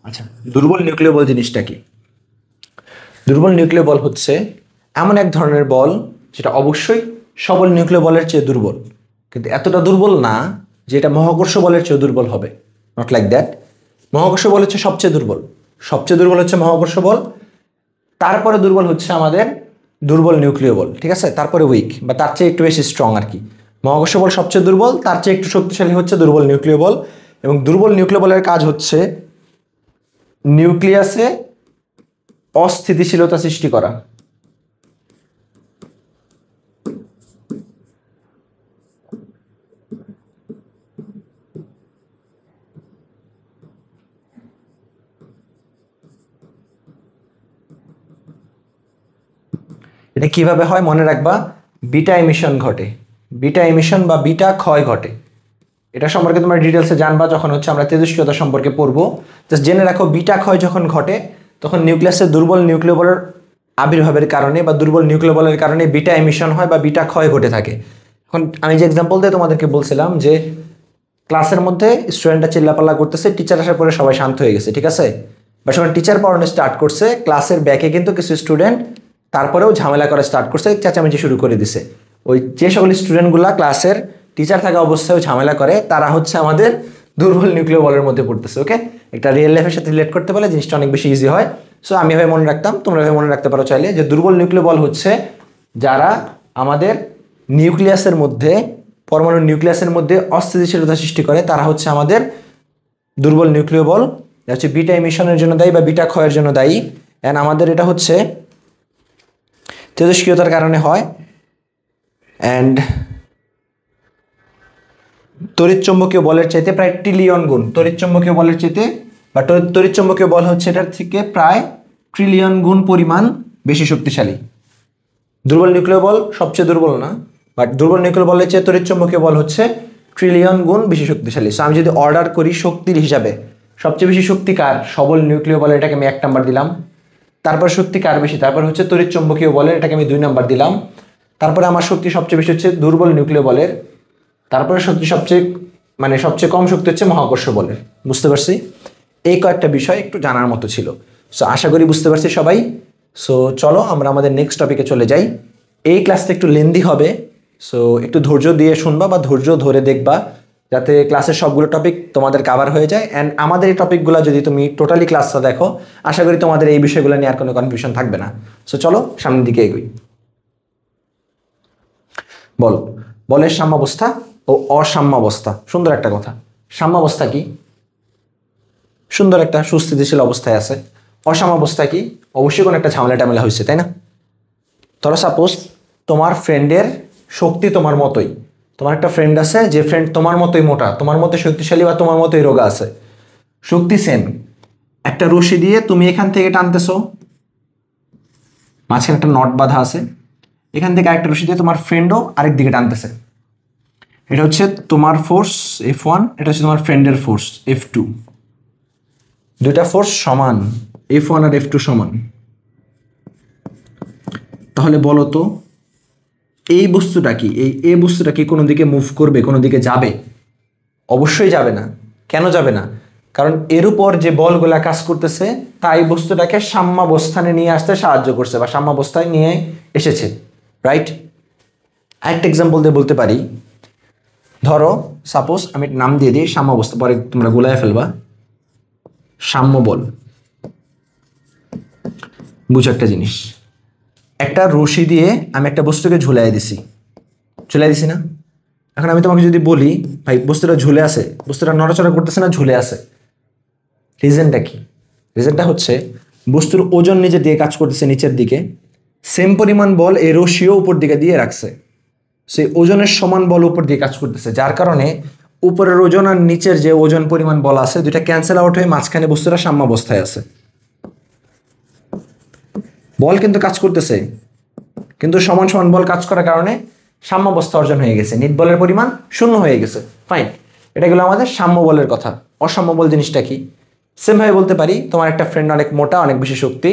Speaker 1: আচ্ছা, দুর্বল নিউক্লিয় বল জিনিসটা কি? দুর্বল নিউক্লিয় বল হচ্ছে এমন এক ধরনের বল যেটা অবশ্যই সবল নিউক্লিয় বলের চেয়ে দুর্বল, কিন্তু এতটা দুর্বল না যে এটা মহাকর্ষ বলের চেয়ে দুর্বল হবে, নট লাইক দ্যাট। মহাকর্ষ বল হচ্ছে সবচেয়ে দুর্বল, সবচেয়ে দুর্বল হচ্ছে মহাকর্ষ বল, তারপরে দুর্বল হচ্ছে আমাদের দুর্বল নিউক্লিয় বল। ঠিক আছে, তারপরে উইক বা তার চেয়ে একটু বেশি স্ট্রং আর কি। মহাকর্ষ বল সবচেয়ে দুর্বল, তার চেয়ে একটু শক্তিশালী হচ্ছে দুর্বল নিউক্লিয় বল। এবং দুর্বল নিউক্লিয় বলের কাজ হচ্ছে নিউক্লিয়াসে অস্থিতিশীলতা সৃষ্টি করা। এটা কিভাবে হয় মনে রাখবা, বিটা এমিশন ঘটে, বিটা এমিশন বা বিটা ক্ষয় ঘটে। এটা সম্পর্কে তোমরা ডিটেলসে জানবা যখন হচ্ছে আমরা তেজস্ক্রিয়তা সম্পর্কে পড়বো। জাস্ট জেনে রাখো, বিটা ক্ষয় যখন ঘটে তখন নিউক্লিয়াসের দুর্বল নিউক্লিয় বলের আবির্ভাবের কারণে বা দুর্বল নিউক্লিয় বলের কারণে বিটা এমিশন হয় বা বিটা ক্ষয় ঘটে থাকে। এখন আমি যে এক্সাম্পল দিয়ে তোমাদেরকে বলছিলাম যে ক্লাসের মধ্যে স্টুডেন্টরা চিল্লাপাল্লা করতেছে, টিচার আসার পরে সবাই শান্ত হয়ে গেছে, ঠিক আছে, বা যখন টিচার পড়ানো স্টার্ট করছে ক্লাসের ব্যাকে কিন্তু কিছু স্টুডেন্ট তারপরেও ঝামেলা করা স্টার্ট করছে, চেঁচামেচি শুরু করে দিছে। ওই যে সকল স্টুডেন্টগুলা ক্লাসের টিচার থাকা অবস্থায় ঝামেলা করে তারা হচ্ছে আমাদের দুর্বল নিউক্লিয় বলের মধ্যে পড়তেছে। ওকে, একটা রিয়েল লাইফের সাথে রিলেট করতে পারলে জিনিসটা অনেক বেশি ইজি হয়। সো আমি এভাবে মনে রাখতাম, তোমরা এভাবে মনে রাখতে পারো চাইলে, যে দুর্বল নিউক্লিয় বল হচ্ছে যারা আমাদের নিউক্লিয়াসের মধ্যে, পরমাণু নিউক্লিয়াসের মধ্যে অস্থিতিশীলতা সৃষ্টি করে, তারা হচ্ছে আমাদের দুর্বল নিউক্লিয় বল। এটা হচ্ছে বিটা এমিশনের জন্য দায়ী বা বিটা ক্ষয়ের জন্য দায়ী। অ্যান্ড আমাদের এটা হচ্ছে তেজস্ক্রিয়তার কারণে হয়। অ্যান্ড তড়িৎচুম্বকীয় বলের চাইতে প্রায় ট্রিলিয়ন গুণ, তড়িৎচুম্বকীয় বলের চাইতে বা তড়িৎচুম্বকীয় বল হচ্ছে এটার থেকে প্রায় ট্রিলিয়ন গুণ পরিমাণ বেশি শক্তিশালী। দুর্বল নিউক্লিয় বল সবচেয়ে দুর্বল না, বাট দুর্বল নিউক্লিয় বলের চেয়ে তড়িৎচুম্বকীয় বল হচ্ছে ট্রিলিয়ন গুণ বেশি শক্তিশালী। সো আমি যদি অর্ডার করি শক্তির হিসাবে, সবচেয়ে বেশি শক্তি কার? সবল নিউক্লিয় বলের, এটাকে আমি 1 নাম্বার দিলাম। তারপর শক্তি কার বেশি? তারপর হচ্ছে তড়িৎচুম্বকীয় বলের, এটাকে আমি 2 নাম্বার দিলাম। তারপরে আমার শক্তি সবচেয়ে বেশি হচ্ছে দুর্বল নিউক্লিয় বলের। তারপরে শক্তি সবচেয়ে কম শক্তি হচ্ছে মহাকর্ষ বলের। বুঝতে পারছি? এই কয়েকটা বিষয় একটু জানার মতো ছিল। সো আশা করি বুঝতে পারছি সবাই। সো চলো আমরা আমাদের নেক্সট টপিকে চলে যাই। এই ক্লাসটা একটু লেন্দি হবে, সো একটু ধৈর্য দিয়ে শুনবা বা ধৈর্য ধরে দেখবা, যাতে ক্লাসের সবগুলো টপিক তোমাদের কাভার হয়ে যায়। অ্যান্ড আমাদের এই টপিকগুলো যদি তুমি টোটালি ক্লাসটা দেখো, আশা করি তোমাদের এই বিষয়গুলো নিয়ে আর কোনো কনফিউশন থাকবে না। সো চলো সামনের দিকে এগোই। বলের সাম্যাবস্থা ও অসাম্যাবস্থা, সুন্দর একটা কথা। সাম্যাবস্থা কি? সুন্দর একটা সুস্থিতিশীল অবস্থায় আছে। অসাম্যাবস্থা কি? অবশ্যই কোনো একটা ঝামেলা টামেলা হয়েছে, তাই না? ধরো সাপোজ তোমার ফ্রেন্ডের শক্তি তোমার মতোই, তোমার একটা ফ্রেন্ড আছে যে ফ্রেন্ড তোমার মতোই মোটা, তোমার মতো শক্তিশালী বা তোমার মতোই রোগা আছে, শক্তি সেম। একটা রশি দিয়ে তুমি এখান থেকে টানতেছো, মাঝখানে একটা নট বাঁধা আছে, এখান থেকে আরেকটা রশি দিয়ে তোমার ফ্রেন্ডও আরেক দিকে টানতেছে। এটা হচ্ছে তোমার ফোর্স F1, এটা হচ্ছে তোমার ফ্রেন্ডের ফোর্স F2। দুইটা ফোর্স সমান, F1 আর F2 সমান। তাহলে বলো তো এই বস্তুটা কি, এই বস্তুটা কি কোনো দিকে মুভ করবে, কোনো দিকে যাবে? অবশ্যই যাবে না। কেন যাবে না? কারণ এর উপর যে বলগুলা কাজ করতেছে তাই বস্তুটাকে সাম্যাবস্থানে নিয়ে আসতে সাহায্য করছে বা সাম্যাবস্থায় নিয়ে এসেছে, রাইট? আরেকটা এক্সাম্পল দিয়ে বলতে পারি, ধরো সাপোজ আমি নাম দিয়ে দিই সাম্যাবস্থা, পরে তোমরা গুলায় ফেলবা। সাম্য বল, বুঝো একটা জিনিস, একটা রশি দিয়ে আমি একটা বস্তুকে ঝুলাই দিছি না? এখন আমি তোমাকে যদি বলি ভাই বস্তুটা ঝুলে আছে, বস্তুটা নড়াচড়া করতেছে না, ঝুলে আছে, রিজনটা কি? রিজনটা হচ্ছে বস্তুর ওজন নিজের দিকে কাজ করতেছে নিচের দিকে, সেম পরিমাণ বল এই রশিও উপর দিকে দিয়ে রাখছে, সেই ওজনের সমান বল উপর দিয়ে কাজ করতেছে, যার কারণে উপরের ওজন আর নিচের যে ওজন পরিমাণ বল আছে দুইটা ক্যান্সেল আউট হয়ে মাঝখানে বস্তুটা সাম্যাবস্থায় আছে। বল কিন্তু কাজ করতেছে, কিন্তু সমান সমান বল কাজ করার কারণে সাম্যাবস্থা অর্জন হয়ে গেছে, নিট বলের পরিমাণ শূন্য হয়ে গেছে। ফাইন, এটা গেলো আমাদের সাম্য বলের কথা। অসাম্য বল জিনিসটা কি? সেম ভাবে বলতে পারি, তোমার একটা ফ্রেন্ড অনেক মোটা, অনেক বেশি শক্তি,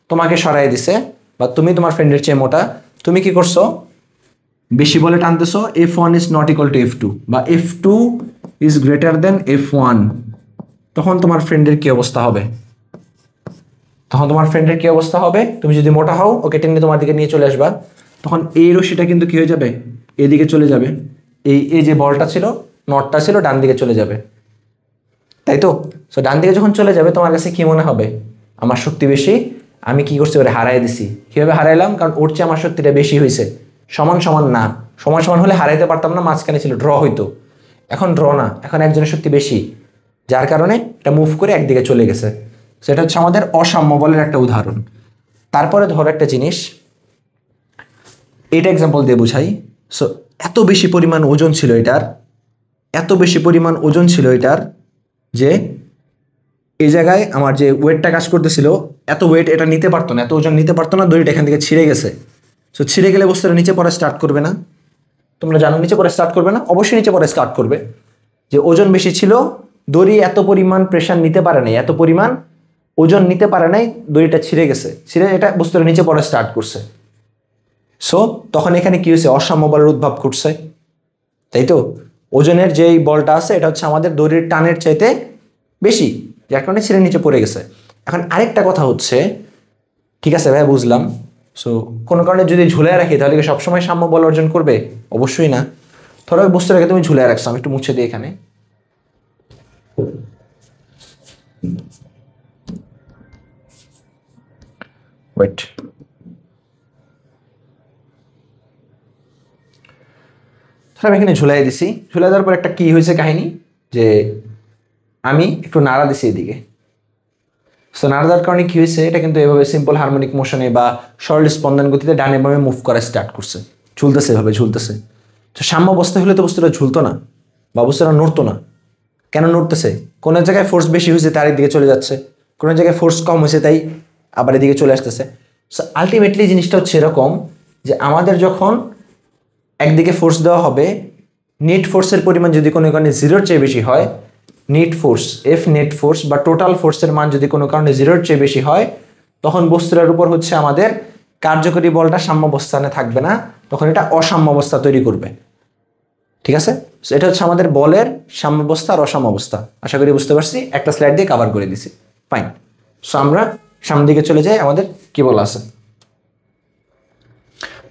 Speaker 1: তোমাকে সরাই দিছে, বা তুমি তোমার ফ্রেন্ডের চেয়ে মোটা, তুমি কি করছো? বেশি বলে টানতেছো, F1 is not equal to F2 বা F2 is greater than F1। তখন তোমার ফ্রেন্ডের কি অবস্থা হবে? তুমি যদি মোটা হও, ওকে টেনে তোমার দিকে নিয়ে চলে আসবা, তখন এই রশিটা কিন্তু কি হয়ে যাবে? এদিকে চলে যাবে, এই যে বলটা ছিল, নটটা ছিল, ডান দিকে চলে যাবে, তাই তো? সো ডান দিকে যখন চলে যাবে তোমার কাছে কি মনে হবে? আমার শক্তি বেশি, আমি কি করছি? ওরে হারাই দিছি। কিভাবে হারাইলাম? কারণ ওর চেয়ে আমার শক্তিটা বেশি হয়েছে। সমান সমান না, সমান সমান হলে হারাইতে পারতাম না, মাঝখানে ছিল, ড্র হইতো। এখন ড্র না, এখন একজনের শক্তি বেশি, যার কারণে এটা মুভ করে একদিকে চলে গেছে। সেটা হচ্ছে আমাদের অসাম্য বলের একটা উদাহরণ। তারপরে ধরো একটা জিনিস, এটা এক্সাম্পল দিয়ে বুঝাই। সো এত বেশি পরিমাণ ওজন ছিল এটার, যে এই জায়গায় আমার যে ওয়েটটা কাজ করতেছিল, এত ওয়েট এটা নিতে পারতো না, এত ওজন নিতে পারতো না, দড়িটা এখান থেকে ছিঁড়ে গেছে। সো ছিঁড়ে গেলে বস্তুটা নিচে পড়া স্টার্ট করবে না? তোমরা জানো নিচে পড়া স্টার্ট করবে না? অবশ্যই নিচে পড়া স্টার্ট করবে। যে ওজন বেশি ছিল, দড়ি এত পরিমাণ প্রেশার নিতে পারে নাই, এত পরিমাণ ওজন নিতে পারে নাই, দড়িটা ছিঁড়ে গেছে, ছিঁড়ে এটা বস্তুটা নিচে পড়া স্টার্ট করছে। সো তখন এখানে কি হয়েছে? অসাম্য বলের উদ্ভব ঘটছে, তাই তো? ওজনের যেই বলটা আছে এটা হচ্ছে আমাদের দড়ির টানের চাইতে বেশি, যার কারণে ছিঁড়ে নিচে পড়ে গেছে। এখন আরেকটা কথা হচ্ছে, ঠিক আছে ভাই বুঝলাম, সো কোনো কারণে যদি ঝুলিয়ে রাখি তাহলে কি সবসময় সাম্য বল অর্জন করবে? অবশ্যই না। ধরো ওই বস্তুটাকে তুমি ঝুলিয়ে রাখছো, আমি একটু মুছে দিই এখানে। ওয়েট, আমি এখানে ঝুলাই দিছি, ঝুলাই দেওয়ার পর একটা কি হয়েছে কাহিনী, যে আমি একটু নাড়া দিছি এদিকে। সো নাড়া দেওয়ার কারণে কি হয়েছে? এটা কিন্তু এভাবে সিম্পল হারমোনিক মোশনে বা সরল স্পন্দন গতিতে ডানে বামে মুভ করা স্টার্ট করছে, ঝুলতেছে, এভাবে ঝুলতেছে। তো সাম্য অবস্থা হলে তো বস্তুটা ঝুলতো না বা বস্তুটা নড়তো না। কেন নড়তেছে? কোনো জায়গায় ফোর্স বেশি হয়েছে তার দিকে চলে যাচ্ছে, কোনো জায়গায় ফোর্স কম হয়েছে তাই আবার এদিকে চলে আসতেছে। সো আলটিমেটলি জিনিসটা হচ্ছে এরকম, যে আমাদের যখন একদিকে ফোর্স দেওয়া হবে, নেট ফোর্সের পরিমাণ যদি কোনো কারণে জিরোর চেয়ে বেশি হয়, নেট ফোর্স নেট ফোর্স বা টোটাল ফোর্সের মান যদি কোনো কারণে জিরোর চেয়ে বেশি হয়, তখন বস্তুটার উপর হচ্ছে আমাদের কার্যকরী বলটা সাম্যাবস্থানে থাকবে না, তখন এটা অসাম্যাবস্থা তৈরি করবে। ঠিক আছে? এটা হচ্ছে আমাদের বলের সাম্যাবস্থা আর অসাম্যাবস্থা। আশা করি বুঝতে পারছি, একটা স্লাইড দিয়ে কভার করে দিছি। ফাইন, সো আমরা সামনের দিকে চলে যাই। আমাদের কি বলা আছে?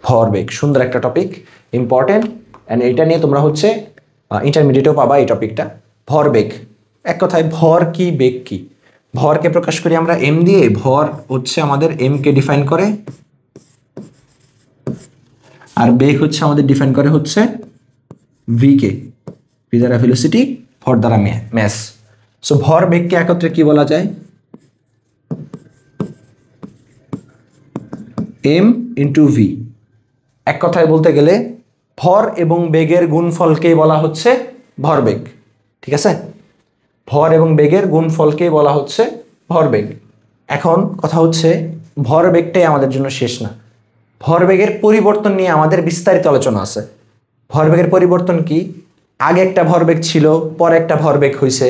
Speaker 1: ভরবেগ। সুন্দর একটা টপিক, ইম্পর্টেন্ট, অ্যান্ড এটা নিয়ে তোমরা হচ্ছে ইন্টারমিডিয়েটেও পাবা এই টপিকটা। ভরবেগ, এক কথায় ভর কি, বেগ কি? ভরকে প্রকাশ করি আমরা এম দিয়ে। ভর হচ্ছে আমাদের এম কে ডিফাইন করে, আর বেগ হচ্ছে আমাদের ডিফাইন করে হচ্ছে ভি কে, ভি দ্বারা ভেলোসিটি, ভর দ্বারা ম্যাস। সো ভর বেগকে একত্রে কি বলা যায়? M into V. এক কথায় বলতে গেলে ভর এবং বেগের গুণফলকেই বলা হচ্ছে ভরবেগ। ঠিক আছে, ভর এবং বেগের গুণফলকেই বলা হচ্ছে ভরবেগ। এখন কথা হচ্ছে ভরবেগটাই আমাদের জন্য শেষ না, ভরবেগের পরিবর্তন নিয়ে আমাদের বিস্তারিত আলোচনা আছে। ভরবেগের পরিবর্তন কি? আগে একটা ভরবেগ ছিল, পরে একটা ভরবেগ হয়েছে।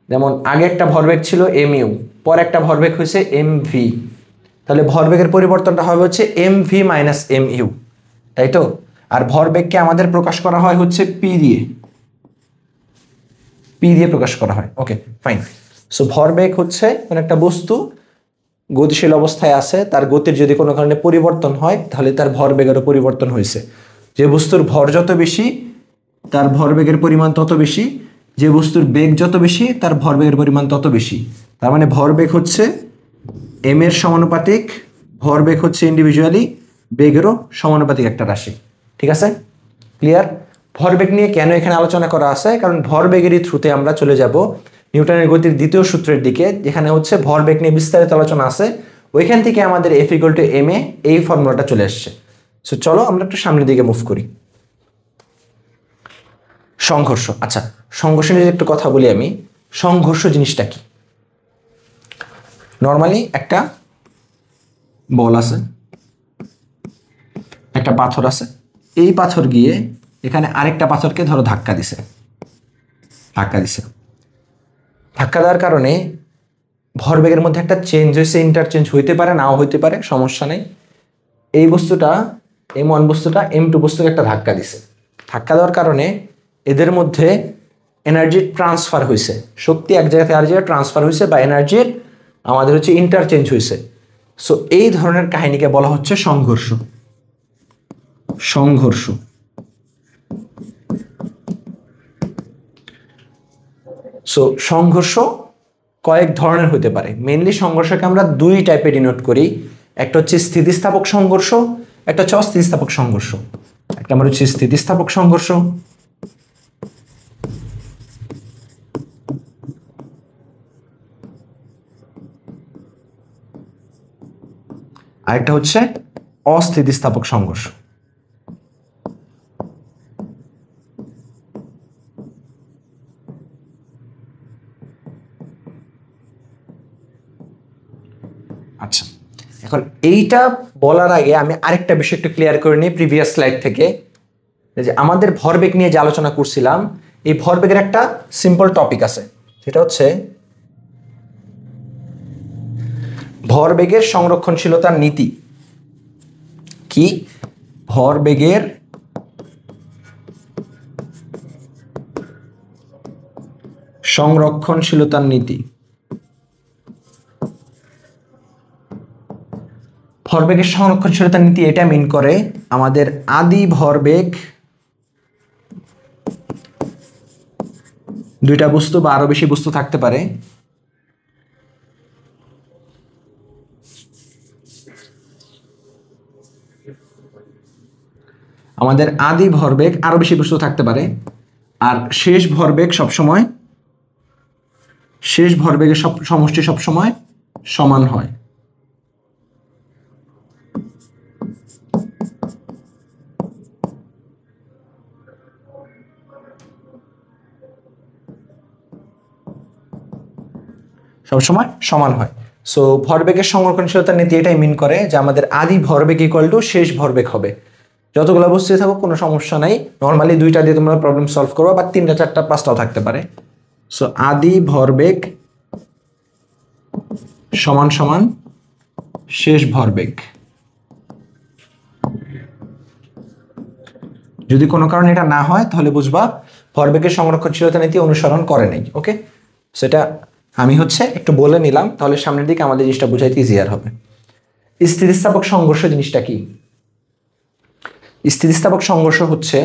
Speaker 1: যেমন আগে একটা ভরবেগ ছিল এম ইউ, পরে একটা ভরবেগ হয়েছে এম ভি। তাহলে ভরবেগের পরিবর্তনটা হবে হচ্ছে M V minus M U, তাই তো? আর ভরবেগকে আমাদের প্রকাশ করা হয় হচ্ছে পি দিয়ে, পি দিয়ে প্রকাশ করা হয়। Okay fine. সো ভরবেগ হচ্ছে কোনো একটা বস্তু গতিশীল অবস্থায় আছে, তার গতির যদি কোনো কারণে পরিবর্তন হয় তাহলে তার ভরবেগেরও পরিবর্তন হয়েছে। যে বস্তুর ভর যত বেশি তার ভরবেগের পরিমাণ তত বেশি, যে বস্তুর বেগ যত বেশি তার ভরবেগের পরিমাণ তত বেশি। তার মানে ভরবেগ হচ্ছে এম এর সমানুপাতিক, ভরবেগ হচ্ছে ইন্ডিভিজুয়ালি বেগেরও সমানুপাতিক একটা রাশি। ঠিক আছে, ক্লিয়ার? ভরবেগ নিয়ে কেন এখানে আলোচনা করা আছে? কারণ ভরবেগেরই থ্রুতে আমরা চলে যাব নিউটনের গতির দ্বিতীয় সূত্রের দিকে, যেখানে হচ্ছে ভরবেগ নিয়ে বিস্তারিত আলোচনা আছে। ওইখান থেকে আমাদের এফ ইকুয়াল টু এম এ এই ফর্মুলাটা চলে আসছে। সো চলো আমরা একটু সামনের দিকে মুভ করি। সংঘর্ষ। আচ্ছা, সংঘর্ষ নিয়ে একটু কথা বলি আমি। সংঘর্ষ জিনিসটা কি? নর্মালি একটা বল আছে, একটা পাথর আছে, এই পাথর গিয়ে এখানে আরেকটা পাথরকে ধরো ধাক্কা দিছে, ধাক্কা দেওয়ার কারণে ভরবেগের মধ্যে একটা চেঞ্জ হয়েছে, ইন্টারচেঞ্জ হইতে পারে, নাও হইতে পারে, সমস্যা নেই। এই বস্তুটা এম ওয়ান বস্তুটা এম টু বস্তুকে একটা ধাক্কা দিছে, ধাক্কা দেওয়ার কারণে এদের মধ্যে এনার্জি ট্রান্সফার হয়েছে, শক্তি এক জায়গা থেকে আর জায়গায় ট্রান্সফার হয়েছে, বা এনার্জির আমাদের হচ্ছে ইন্টারচেঞ্জ হয়েছে। সো এই ধরনের কাহিনীকে বলা হচ্ছে সংঘর্ষ। সংঘর্ষ সো সংঘর্ষ কয়েক ধরনের হতে পারে। মেইনলি সংঘর্ষকে আমরা দুই টাইপে ডিনোট করি, একটা হচ্ছে স্থিতিস্থাপক সংঘর্ষ, একটা হচ্ছে অস্থিতিস্থাপক সংঘর্ষ। একটা আমরা হচ্ছে স্থিতিস্থাপক সংঘর্ষ, আরেকটা হচ্ছে অস্থিতিস্থাপক সংঘর্ষ। আচ্ছা, এখন এইটা বলার আগে আমি আরেকটা বিষয় একটু ক্লিয়ার করে নিই প্রিভিয়াস স্লাইড থেকে, যে আমাদের ভরবেগ নিয়ে যে আলোচনা করছিলাম, এই ভরবেগের একটা সিম্পল টপিক আছে, সেটা হচ্ছে ভরবেগের সংরক্ষণশীলতার নীতি। কি? ভরবেগের সংরক্ষণশীলতার নীতি। ভরবেগের সংরক্ষণশীলতার নীতি এটা মিন করে আমাদের আদি ভরবেগ দুইটা বস্তু বা আরো বেশি বস্তু থাকতে পারে, আমাদের আদি ভরবেগ আরো বেশি বস্তু থাকতে পারে, আর শেষ ভরবেগ সবসময়, শেষ ভরবেগের সমষ্টি সবসময় সমান হয়। সবসময় সমান হয়। সো ভরবেগের সংরক্ষণশীলতার নীতি এটাই মিন করে যে আমাদের আদি ভরবেগ ইকুয়াল টু শেষ ভরবেগ হবে। যতগুলো বস্তু থাকুক কোনো সমস্যা নাই, নর্মালি দুইটা দিয়ে তোমরা প্রবলেম সলভ করো, বা তিনটা চারটা পাঁচটাও থাকতে পারে। সো আদি ভরবেগ সমান সমান শেষ ভরবেগ। যদি কোনো কারণে এটা না হয় তাহলে বুঝবা ভরবেগের সংরক্ষণশীলতা নীতি অনুসরণ করে নাই। ওকে, সেটা আমি হচ্ছে একটু বলে নিলাম, তাহলে সামনের দিকে আমাদের জিনিসটা বুঝাইতে ইজিয়ার হবে। স্থিতিস্থাপক সংঘর্ষ জিনিসটা কি? স্থিতিস্থাপক সংঘর্ষ হচ্ছে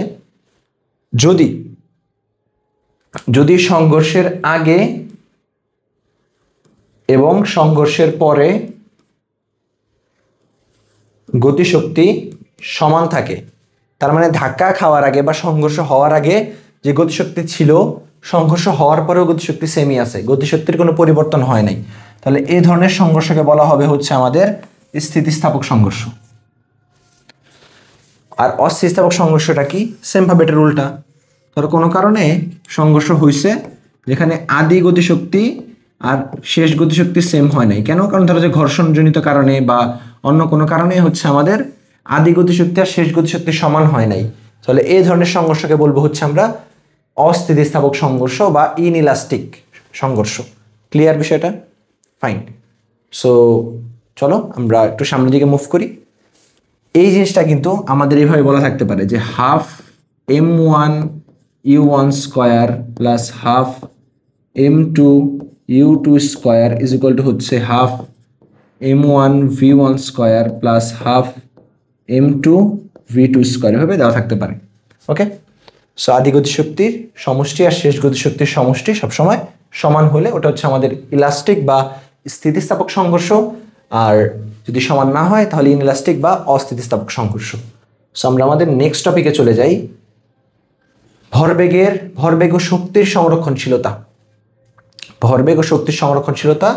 Speaker 1: যদি সংঘর্ষের আগে এবং সংঘর্ষের পরে গতিশক্তি সমান থাকে, তার মানে ধাক্কা খাওয়ার আগে বা সংঘর্ষ হওয়ার আগে যে গতিশক্তি ছিল, সংঘর্ষ হওয়ার পরেও গতিশক্তি সেমই আছে, গতিশক্তির কোনো পরিবর্তন হয় নাই, তাহলে এই ধরনের সংঘর্ষকে বলা হবে হচ্ছে আমাদের স্থিতিস্থাপক সংঘর্ষ। আর অস্থিতিস্থাপক সংঘর্ষটা কি? সেম ভাবে এটা উল্টা। ধরো কোনো কারণে সংঘর্ষ হয়েছে যেখানে আদি গতিশক্তি আর শেষ গতিশক্তি সেম হয় নাই। কেন? কারণ ধরো যে ঘর্ষণজনিত কারণে বা অন্য কোনো কারণে হচ্ছে আমাদের আদি গতিশক্তি আর শেষ গতিশক্তি সমান হয় নাই। তাহলে এই ধরনের সংঘর্ষকে বলবো হচ্ছে আমরা অস্থিতিস্থাপক সংঘর্ষ বা ইনইলাস্টিক সংঘর্ষ। ক্লিয়ার বিষয়টা? ফাইন। সো চলো আমরা একটু সামনের দিকে মুভ করি। এই জিনিসটা কিন্তু আমাদের এইভাবে বলা থাকতে পারে যে half m1 u1 square plus half m2 u2 square is equal to হচ্ছে half m1 v1 square plus half m2 v2 square এভাবে দেওয়া থাকতে পারে। ওকে, সো আদি গতিশক্তির সমষ্টি আর শেষ গতিশক্তির সমষ্টি সবসময় সমান হলে ওটা হচ্ছে আমাদের ইলাস্টিক বা স্থিতিস্থাপক সংঘর্ষ, আর যদি সমান না হয় তাহলে ইনইলাস্টিক বা অস্থিতিস্থাপক সংঘর্ষ। সো আমরা আমাদের নেক্সট টপিকে চলে যাই, ভরবেগ ও শক্তির সংরক্ষণশীলতা। ভরবেগ ও শক্তির সংরক্ষণশীলতা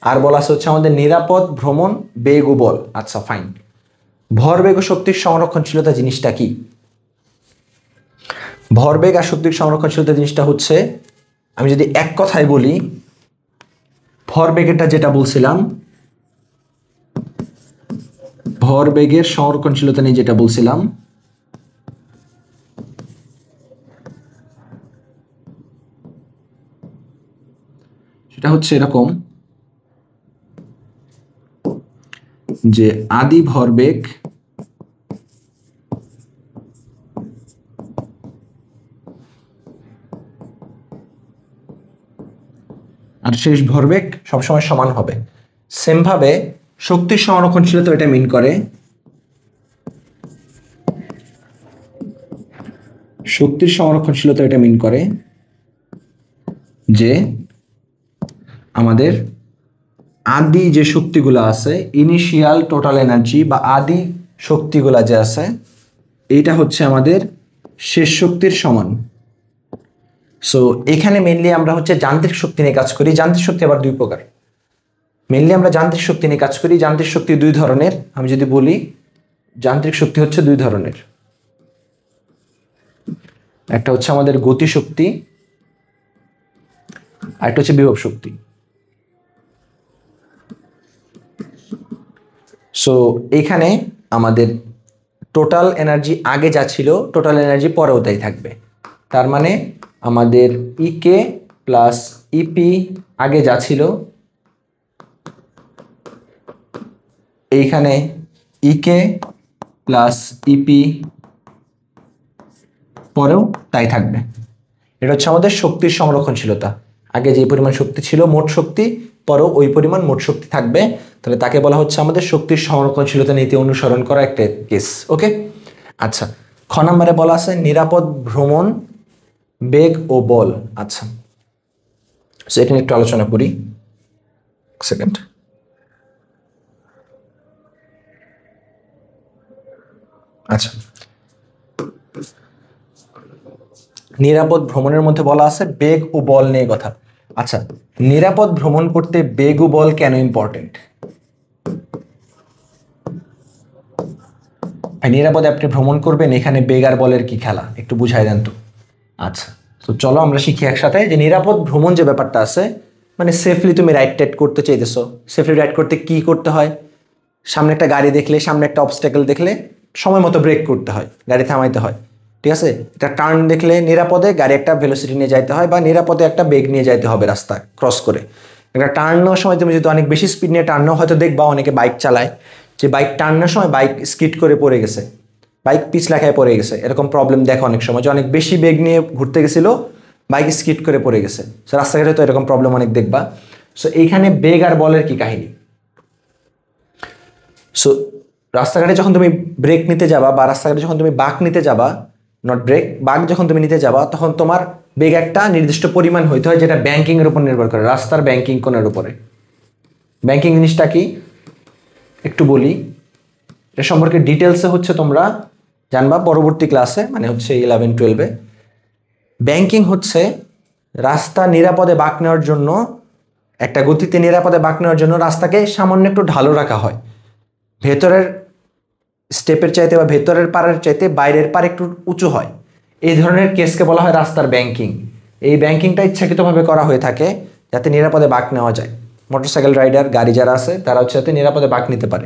Speaker 1: আর বলা আছে হচ্ছে আমাদের নিরাপদ ভ্রমণ বেগ ও বল। আচ্ছা ফাইন, ভরবেগ ও শক্তির সংরক্ষণশীলতা জিনিসটা কি? ভরবেগ আর শক্তির সংরক্ষণশীলতা জিনিসটা হচ্ছে, আমি যদি এক কথায় বলি, ভরবেগেরটা যেটা বলছিলাম, ভরবেগের সংরক্ষণশীলতা নিয়ে যেটা বলছিলাম, সেটা হচ্ছে এরকম যে আদি ভরবেগ আর শেষ ভরবেগ সবসময় সমান হবে। সেম ভাবে শক্তির সংরক্ষণশীলতা এটা মিন করে, শক্তির সংরক্ষণশীলতা এটা মিন করে যে আমাদের আদি যে শক্তিগুলো আছে, ইনিশিয়াল টোটাল এনার্জি বা আদি শক্তিগুলা যে আছে, এইটা হচ্ছে আমাদের শেষ শক্তির সমান। সো এখানে মেনলি আমরা হচ্ছে যান্ত্রিক শক্তি নিয়ে কাজ করি। যান্ত্রিক শক্তি আবার দুই প্রকার। মেনলি আমরা যান্ত্রিক শক্তি নিয়ে কাজ করি। যান্ত্রিক শক্তি দুই ধরনের। আমি যদি বলি, যান্ত্রিক শক্তি হচ্ছে দুই ধরনের। একটা হচ্ছে আমাদের গতি শক্তি, আর একটা হচ্ছে বিভব শক্তি। সো এখানে আমাদের টোটাল এনার্জি আগে যা ছিল, টোটাল এনার্জি পরেও তাই থাকবে। তার মানে আমাদের ইকে প্লাস ইপি আগে যা ছিল, এইখানে ইকে প্লাস ইপি পরেও তাই থাকবে। এটা হচ্ছে আমাদের শক্তির সংরক্ষণশীলতা। আগে যে পরিমাণ শক্তি ছিল মোট শক্তি, পরেও ওই পরিমাণ মোট শক্তি থাকবে। তাহলে তাকে বলা হচ্ছে আমাদের শক্তির সংরক্ষণশীলতা নীতি অনুসরণ করা একটা কেস। ওকে, আচ্ছা, খ নম্বরে বলা আছে নিরাপদ ভ্রমণ বেগ ও বল। আচ্ছা, সো এটা নিয়ে একটু আলোচনা করি। সেকেন্ড, আচ্ছা, নিরাপদ ভ্রমণের মধ্যে বলা আছে বেগ ও বল নিয়ে কথা। আচ্ছা, নিরাপদ ভ্রমণ করতে বেগ ও বল কেন ইম্পর্টেন্ট? নিরাপদে আপনি ভ্রমণ করবেন, এখানে বেগ আর বলের কি খেলা, একটু বুঝাই দেন তো। আচ্ছা, তো চলো আমরা শিখি একসাথে যে নিরাপদ ভ্রমণ যে ব্যাপারটা আছে, মানে সেফলি তুমি রাইড টাইড করতে চাইতেছো। সেফলি রাইড করতে কি করতে হয়? সামনে একটা গাড়ি দেখলে, সামনে একটা অবস্ট্যাকল দেখলে সময় মতো ব্রেক করতে হয়, গাড়ি থামাইতে হয়। ঠিক আছে, একটা টার্ন দেখলে নিরাপদে গাড়ি একটা ভেলোসিটি নিয়ে যাইতে হয় বা নিরাপদে একটা বেগ নিয়ে যাইতে হবে রাস্তা ক্রস করে। একটা টার্ন নেওয়ার সময় তুমি যদি অনেক বেশি স্পিড নিয়ে টার্ন নেওয়া, হয়তো দেখবা অনেকে বাইক চালায় যে বাইক টার্ন নেওয়ার সময় বাইক স্কিড করে পড়ে গেছে, বাইক পিছলাখায় পড়ে গেছে। এরকম প্রবলেম দেখো অনেক সময়, যে অনেক বেশি বেগ নিয়ে ঘুরতে গেছিল, বাইক স্কিড করে পড়ে গেছে। সো রাস্তাঘাটে তো এরকম প্রবলেম অনেক দেখবা। সো এইখানে বেগ আর বলের কি কাহিনী? সো রাস্তাঘাটে যখন তুমি ব্রেক নিতে যাবা বা রাস্তাঘাটে যখন তুমি বাঁক নিতে যাবা, নট ব্রেক, বাঁক যখন তুমি নিতে যাবা, তখন তোমার বেগ একটা নির্দিষ্ট পরিমাণ হইতে হয়, যেটা ব্যাংকিংয়ের উপর নির্ভর করে, রাস্তার ব্যাংকিং কোণের উপরে। ব্যাংকিং জিনিসটা কি একটু বলি, এটা সম্পর্কে ডিটেলসে হচ্ছে তোমরা জানবা পরবর্তী ক্লাসে, মানে হচ্ছে 11-12-এ। ব্যাংকিং হচ্ছে রাস্তা নিরাপদে বাঁক নেওয়ার জন্য, একটা গতিতে নিরাপদে বাঁক নেওয়ার জন্য রাস্তাকে সামান্য একটু ঢালু রাখা হয়। ভেতরের স্টেপের চাইতে বা ভেতরের পাড়ের চাইতে বাইরের পাড় একটু উঁচু হয়, এই ধরনের কেসকে বলা হয় রাস্তার ব্যাংকিং। এই ব্যাংকিংটা ইচ্ছাকৃতভাবে করা হয়ে থাকে যাতে নিরাপদে বাঁক নেওয়া যায়। মোটরসাইকেল রাইডার, গাড়ি যারা আছে তারা হচ্ছে যাতে নিরাপদে বাঁক নিতে পারে।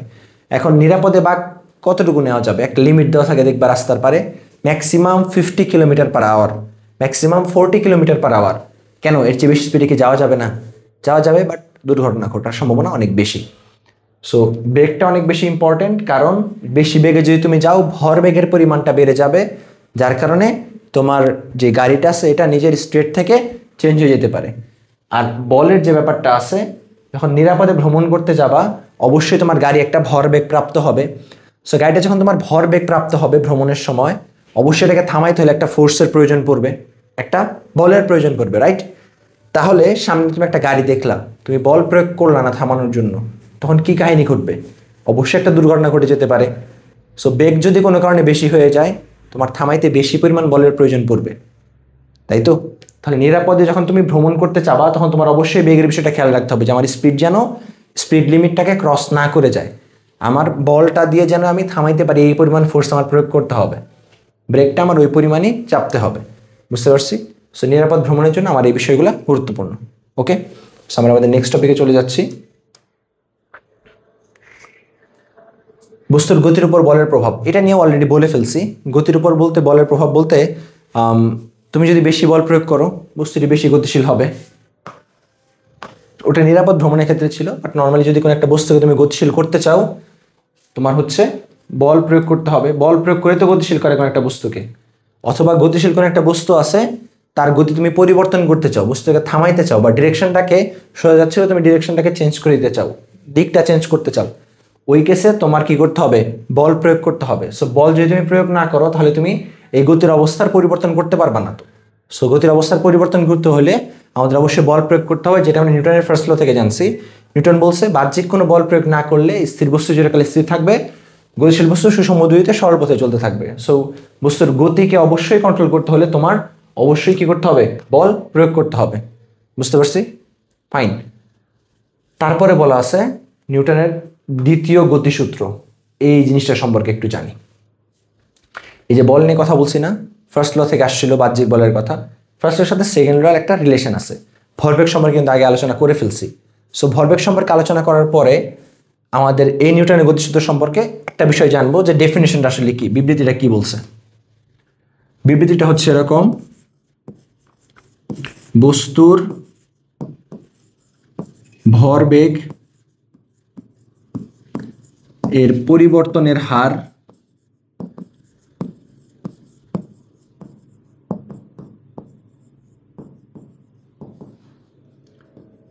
Speaker 1: এখন নিরাপদে বাঁক কতটুকু নেওয়া যাবে, একটা লিমিট দেওয়া থাকে দেখবা রাস্তার পারে, maximum 50 kilometre per hour, maximum 40 kilometre per hour. কেন, এর চেয়ে বেশি স্পিডে কি যাওয়া যাবে না? যাওয়া যাবে, বাট দুর্ঘটনা ঘটার সম্ভাবনা অনেক বেশি। সো ব্রেকটা অনেক বেশি ইম্পর্টেন্ট, কারণ বেশি বেগে যদি তুমি যাও ভর বেগের পরিমাণটা বেড়ে যাবে, যার কারণে তোমার যে গাড়িটা আছে এটা নিজের স্ট্রেট থেকে চেঞ্জ হয়ে যেতে পারে। আর বলের যে ব্যাপারটা আছে, যখন নিরাপদে ভ্রমণ করতে যাবা অবশ্যই তোমার গাড়ি একটা ভরবেগ প্রাপ্ত হবে। সো গাড়িটা যখন তোমার ভরবেগ প্রাপ্ত হবে ভ্রমণের সময়, অবশ্যই এটাকে থামাইতে হলে একটা ফোর্সের প্রয়োজন পড়বে, একটা বলের প্রয়োজন পড়বে, রাইট? তাহলে সামনে তুমি একটা গাড়ি দেখলা, তুমি বল প্রয়োগ করলা না থামানোর জন্য, তখন কি কাহিনী ঘটবে? অবশ্যই একটা দুর্ঘটনা ঘটে যেতে পারে। সো বেগ যদি কোনো কারণে বেশি হয়ে যায়, তোমার থামাইতে বেশি পরিমাণ বলের প্রয়োজন পড়বে, তাই তো? তাহলে নিরাপদে যখন তুমি ভ্রমণ করতে চাবা তখন তোমার অবশ্যই বেগের বিষয়টা খেয়াল রাখতে হবে যে আমার স্পিড যেন স্পিড লিমিটটাকে ক্রস না করে যায়, আমার বলটা দিয়ে যেন আমি থামাইতে পারি, এই পরিমাণ ফোর্স আমার প্রয়োগ করতে হবে, ব্রেকটা আমার ওই পরিমাণই চাপতে হবে। বুঝতে পারছি? সো নিরাপদ ভ্রমণের জন্য আমার এই বিষয়গুলো গুরুত্বপূর্ণ। ওকে, সো আমরা আমাদের নেক্সট টপিকে চলে যাচ্ছি। বস্তুর গতির উপর বলের প্রভাব, এটা নিয়ে অলরেডি বলে ফেলছি। গতির উপর বলতে, বলের প্রভাব বলতে, তুমি যদি বেশি বল প্রয়োগ করো বস্তুটি বেশি গতিশীল হবে। ওটা নিরাপদ ভ্রমণের ক্ষেত্রে ছিল, বাট নর্মালি যদি কোনো একটা বস্তুকে তুমি গতিশীল করতে চাও, তোমার হচ্ছে বল প্রয়োগ করতে হবে। বল প্রয়োগ করে তো গতিশীল করে কোনো একটা বস্তুকে, অথবা গতিশীল কোনো একটা বস্তু আছে তার গতি তুমি পরিবর্তন করতে চাও, বস্তুকে থামাইতে চাও, বা ডিরেকশনটাকে সোজা যাচ্ছিল তুমি ডিরেকশনটাকে চেঞ্জ করে দিতে চাও, দিকটা চেঞ্জ করতে চাও, ওই কেসে তোমার কি করতে হবে? বল প্রয়োগ করতে হবে। সো বল যদি তুমি প্রয়োগ না করো তাহলে তুমি এই গতির অবস্থার পরিবর্তন করতে পারবা না। তো সো গতির অবস্থার পরিবর্তন করতে হলে আমাদের অবশ্যই বল প্রয়োগ করতে হবে, যেটা আমরা নিউটনের ফার্স্ট ল থেকে জানছি। নিউটন বলছে বাহ্যিক কোনো বল প্রয়োগ না করলে স্থির বস্তু চিরকাল স্থির থাকবে, গতিশীল বস্তু সুষম গতিতে সরল পথে চলতে থাকবে। সো বস্তুর গতিকে অবশ্যই কন্ট্রোল করতে হলে তোমার অবশ্যই কি করতে হবে? বল প্রয়োগ করতে হবে। বুঝতে পারছি? ফাইন। তারপরে বলা আছে নিউটনের দ্বিতীয় গতিসূত্র, এই জিনিসটা সম্পর্কে একটু জানি। এই যে বল নিয়ে কথা বলছি না, ফার্স্ট ল থেকে আসছিল বাহ্যিক বলের কথা, ফার্স্ট এর সাথে সেকেন্ড লর একটা রিলেশন আছে। ভরবেগ সম্পর্কে কিন্তু আগে আলোচনা করে ফেলছি। সো ভরবেগ সম্পর্কে আলোচনা করার পরে আমাদের এই নিউটনের গতিসূত্র সম্পর্কে একটা বিষয় জানবো, যে ডেফিনেশনটা আসলে কি, বিবৃতিটা কি বলছে। বিবৃতিটা হচ্ছে এরকম: বস্তুর ভরবেগ এর পরিবর্তনের হার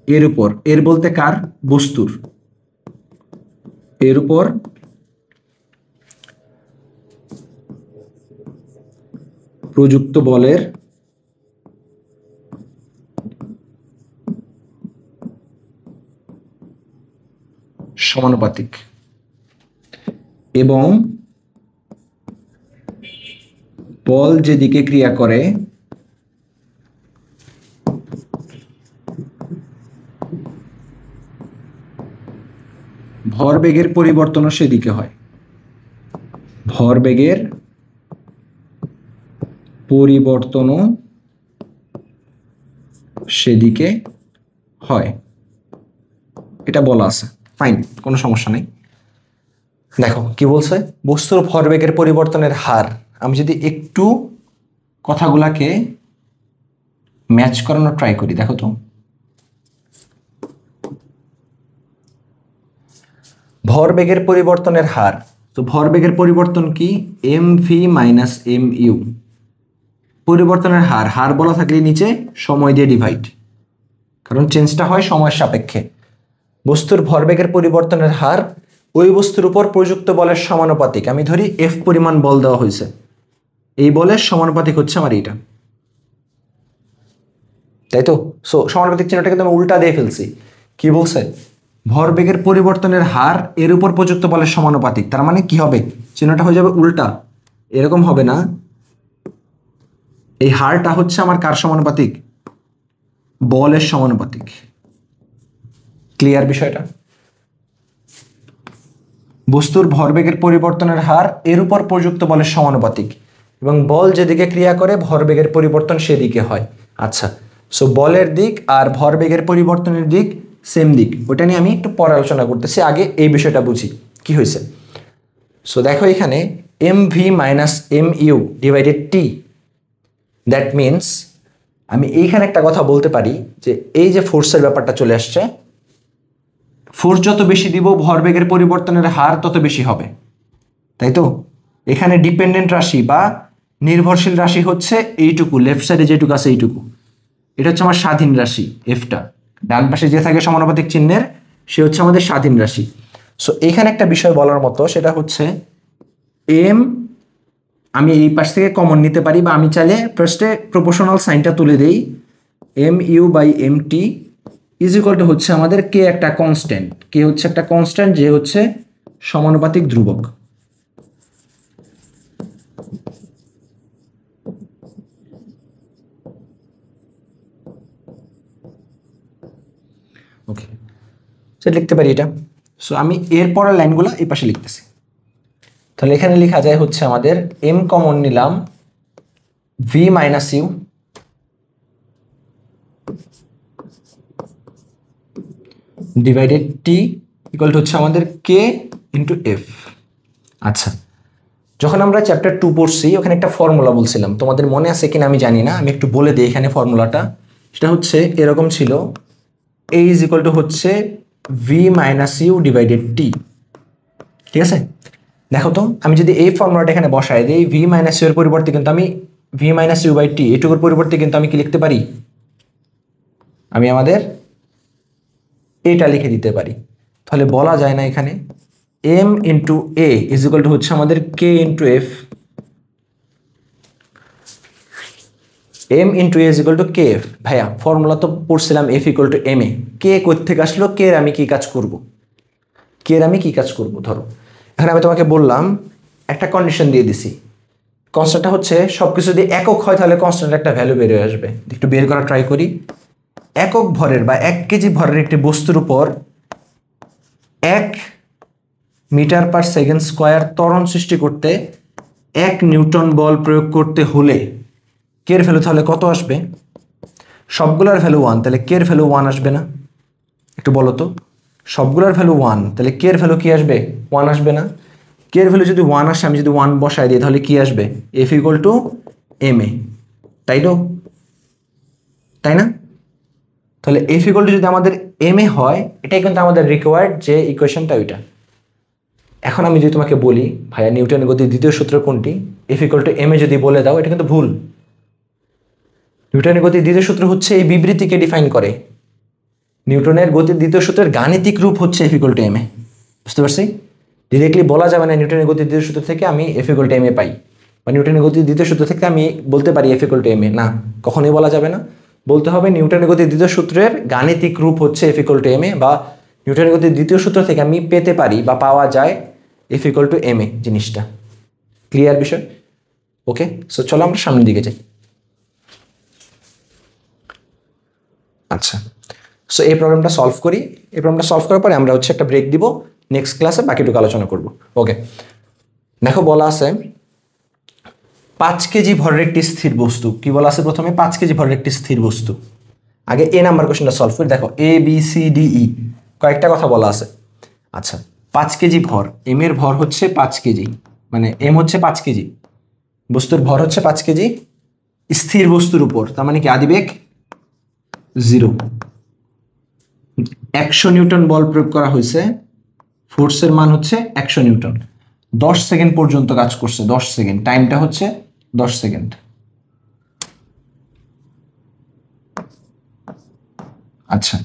Speaker 1: এর উপর, এর বলতে কার? বস্তুর, এর উপর প্রযুক্ত বলের সমানুপাতিক, এবং বল যেদিকে ক্রিয়া করে ভরবেগের পরিবর্তনও সেদিকে হয়, ভরবেগের পরিবর্তনও সেদিকে হয়, এটা বলা আছে। ফাইন, কোনো সমস্যা নেই। দেখো কি বলছে, বস্তুর ভরবেগের পরিবর্তনের হার। আমি যদি একটু কথাগুলাকে ম্যাচ করানোর ট্রাই করি, দেখো তো, ভরবেগের পরিবর্তনের হার, তো ভরবেগের পরিবর্তন কি? M V minus M U, পরিবর্তনের হার, হার বলা থাকলে নিচে সময় দিয়ে ডিভাইড, কারণ চেঞ্জটা হয় সময়ের সাপেক্ষে। বস্তুর ভরবেগের পরিবর্তনের হার ওই বস্তুর উপর প্রযুক্ত বলের সমানুপাতিক। আমি ধরি এফ পরিমাণ বল দেওয়া হয়েছে, এই বলের সমানুপাতিক হচ্ছে আমার এইটা, তাই তো? সো সমানুপাতিক চিহ্নটাকে আমি উল্টা দিয়ে ফেলছি। কি বলছে? ভরবেগের পরিবর্তনের হার এর উপর প্রযুক্ত বলের সমানুপাতিক, তার মানে কি হবে? চিহ্নটা হয়ে যাবে উল্টা, এরকম হবে না। এই হারটা হচ্ছে আমার কার সমানুপাতিক? বলের সমানুপাতিক। ক্লিয়ার বিষয়টা? বস্তুর ভরবেগের পরিবর্তনের হার এর উপর প্রযুক্ত বলের সমানুপাতিক এবং বল যেদিকে ক্রিয়া করে ভরবেগের পরিবর্তন সেদিকে হয়। আচ্ছা, সো বলের দিক আর ভরবেগের পরিবর্তনের দিক সেম দিক, ওটা নিয়ে আমি একটু পরে আলোচনা করতেছি, আগে এই বিষয়টা বুঝি কি হয়েছে। সো দেখো এখানে M V minus M U divided T, that means আমি এইখানে একটা কথা বলতে পারি যে এই যে ফোর্সের ব্যাপারটা চলে আসছে, ফোর্স যত বেশি দিব ভরবেগের পরিবর্তনের হার তত বেশি হবে, তাই তো? এখানে ডিপেন্ডেন্ট রাশি বা নির্ভরশীল রাশি হচ্ছে এইটুকু, লেফট সাইডে যেটুকু আছে এইটুকু, এটা হচ্ছে আমার স্বাধীন রাশি এফটা, ডান পাশে যে থাকে সমানুপাতিক চিহ্নের সে হচ্ছে আমাদের স্বাধীন রাশি। সো এখানে একটা বিষয় বলার মতো, সেটা হচ্ছে এম আমি এই পাশ থেকে কমন নিতে পারি, বা আমি চাইলে ফার্স্টে প্রপোর্শনাল সাইনটা তুলে দেই, M U by M T is equal to হচ্ছে আমাদের কে একটা কনস্ট্যান্ট, কে হচ্ছে একটা কনস্ট্যান্ট, যে হচ্ছে সমানুপাতিক ধ্রুবক। ওকে, সেটা লিখতে পারি এটা। সো আমি এর পরের লাইনগুলো এই পাশে লিখতেছি। তাহলে এখানে লেখা যায় হচ্ছে আমাদের এম কমন নিলাম, V minus U divided T equal to হচ্ছে আমাদের কে ইন্টু এফ। আচ্ছা, যখন আমরা চ্যাপ্টার 2 পড়ছি ওখানে একটা ফর্মুলা বলছিলাম, তোমাদের মনে আছে কিনা আমি জানি না, আমি একটু বলে দিই এখানে ফর্মুলাটা। সেটা হচ্ছে এরকম ছিল, এ ইজ ইকুয়াল টু হচ্ছে ভি মাইনাস ইউ ডিভাইডেড টি। ঠিক আছে, দেখো তো আমি যদি এই ফর্মুলাটা এখানে বসাই দিই, ভি মাইনাস ইউ এর পরিবর্তে কিন্তু আমি V minus you by T এটুকুর পরিবর্তে কিন্তু আমি কি লিখতে পারি, আমি আমাদের এটা লিখে দিতে পারি। তাহলে বলা যায় না এখানে M into A is equal to হচ্ছে আমাদের K into F, M into A is equal to K F. ভাইয়া ফর্মুলা তো পড়ছিলাম F equal to M A, K কোত্থেকে আসলো, কে এর আমি কি কাজ করব, কে এর আমি কি কাজ করব। ধরো এখানে আমি তোমাকে বললাম একটা কন্ডিশন দিয়ে দিছি, কনস্ট্যান্টটা হচ্ছে সব কিছু যদি একক হয় তাহলে কনস্ট্যান্ট একটা ভ্যালু বেরিয়ে আসবে, একটু বের করা ট্রাই করি। একক ভরের বা 1 কেজি ভরের একটি বস্তুর উপর 1 মিটার পার সেকেন্ড স্কোয়ার ত্বরণ সৃষ্টি করতে 1 নিউটন বল প্রয়োগ করতে হলে কে এর ভ্যালু তাহলে কত আসবে? সবগুলোর ভ্যালু 1, তাহলে কে এর ভ্যালু 1 আসবে না? একটু বলো তো, সবগুলোর ভ্যালু 1, তাহলে কে এর ভ্যালু কি আসবে? 1 আসবে না? কে এর ভ্যালু যদি 1 আসে, আমি যদি 1 বসাই দিই তাহলে কি আসবে? F equal to M A, তাই তো, তাই না? তাহলে এফ ইকুয়াল টু যদি আমাদের এম এ হয়, এটাই কিন্তু আমাদের রিকোয়ার্ড যে ইকুয়েশনটা ওইটা। এখন আমি যদি তোমাকে বলি ভাইয়া নিউটনের গতির দ্বিতীয় সূত্র কোনটি, এফ ইকুয়াল টু এম এ যদি বলে দাও, এটা কিন্তু ভুল। নিউটনের গতির দ্বিতীয় সূত্র হচ্ছে এই বিবৃতিকে ডিফাইন করে, নিউটনের গতির দ্বিতীয় সূত্রের গাণিতিক রূপ হচ্ছে এফ ইকুয়াল টু এম এ। বুঝতে পারছি? ডিরেক্টলি বলা যাবে না নিউটনের গতির দ্বিতীয় সূত্র থেকে আমি এফ ইকুয়াল টু এম এ পাই, বা নিউটনের গতির দ্বিতীয় সূত্র থেকে আমি বলতে পারি এফ ইকুয়াল টু এম এ, না, কখনোই বলা যাবে না। বলতে হবে নিউটনের গতির দ্বিতীয় সূত্রের গাণিতিক রূপ হচ্ছে এফ ইকুয়াল টু এম এ, বা নিউটনের গতির দ্বিতীয় সূত্র থেকে আমি পেতে পারি বা পাওয়া যায় এফ ইকুয়াল টু এম এ জিনিসটা। ক্লিয়ার বিষয়? ওকে, সো চলো আমরা সামনের দিকে যাই। আচ্ছা, সো এই প্রবলেমটা সলভ করি। এই প্রবলেমটা সলভ করার পরে আমরা হচ্ছে একটা ব্রেক দিব, নেক্সট ক্লাসে বাকিটুকু আলোচনা করব। ওকে, দেখো বলা আছে 5 কেজি ভরের একটি স্থির বস্তু। কি বলা আছে প্রথমে? 5 কেজি ভরের একটি স্থির বস্তু। আগে এ নাম্বার কোশ্চেনটা সলভ করি। দেখো A B C D E কয়েকটা কথা বলা আছে। আচ্ছা, 5 কেজি ভর, এম এর ভর হচ্ছে 5 কেজি, মানে এম হচ্ছে 5 কেজি, বস্তুর ভর হচ্ছে 5 কেজি স্থির বস্তুর উপর, তার মানে কি আদিবেগ 0। 100 নিউটন বল প্রয়োগ করা হয়েছে, ফোর্সের মান হচ্ছে 100 নিউটন, 10 সেকেন্ড পর্যন্ত কাজ করছে, 10 সেকেন্ড, টাইমটা হচ্ছে 10 সেকেন্ড। আচ্ছা,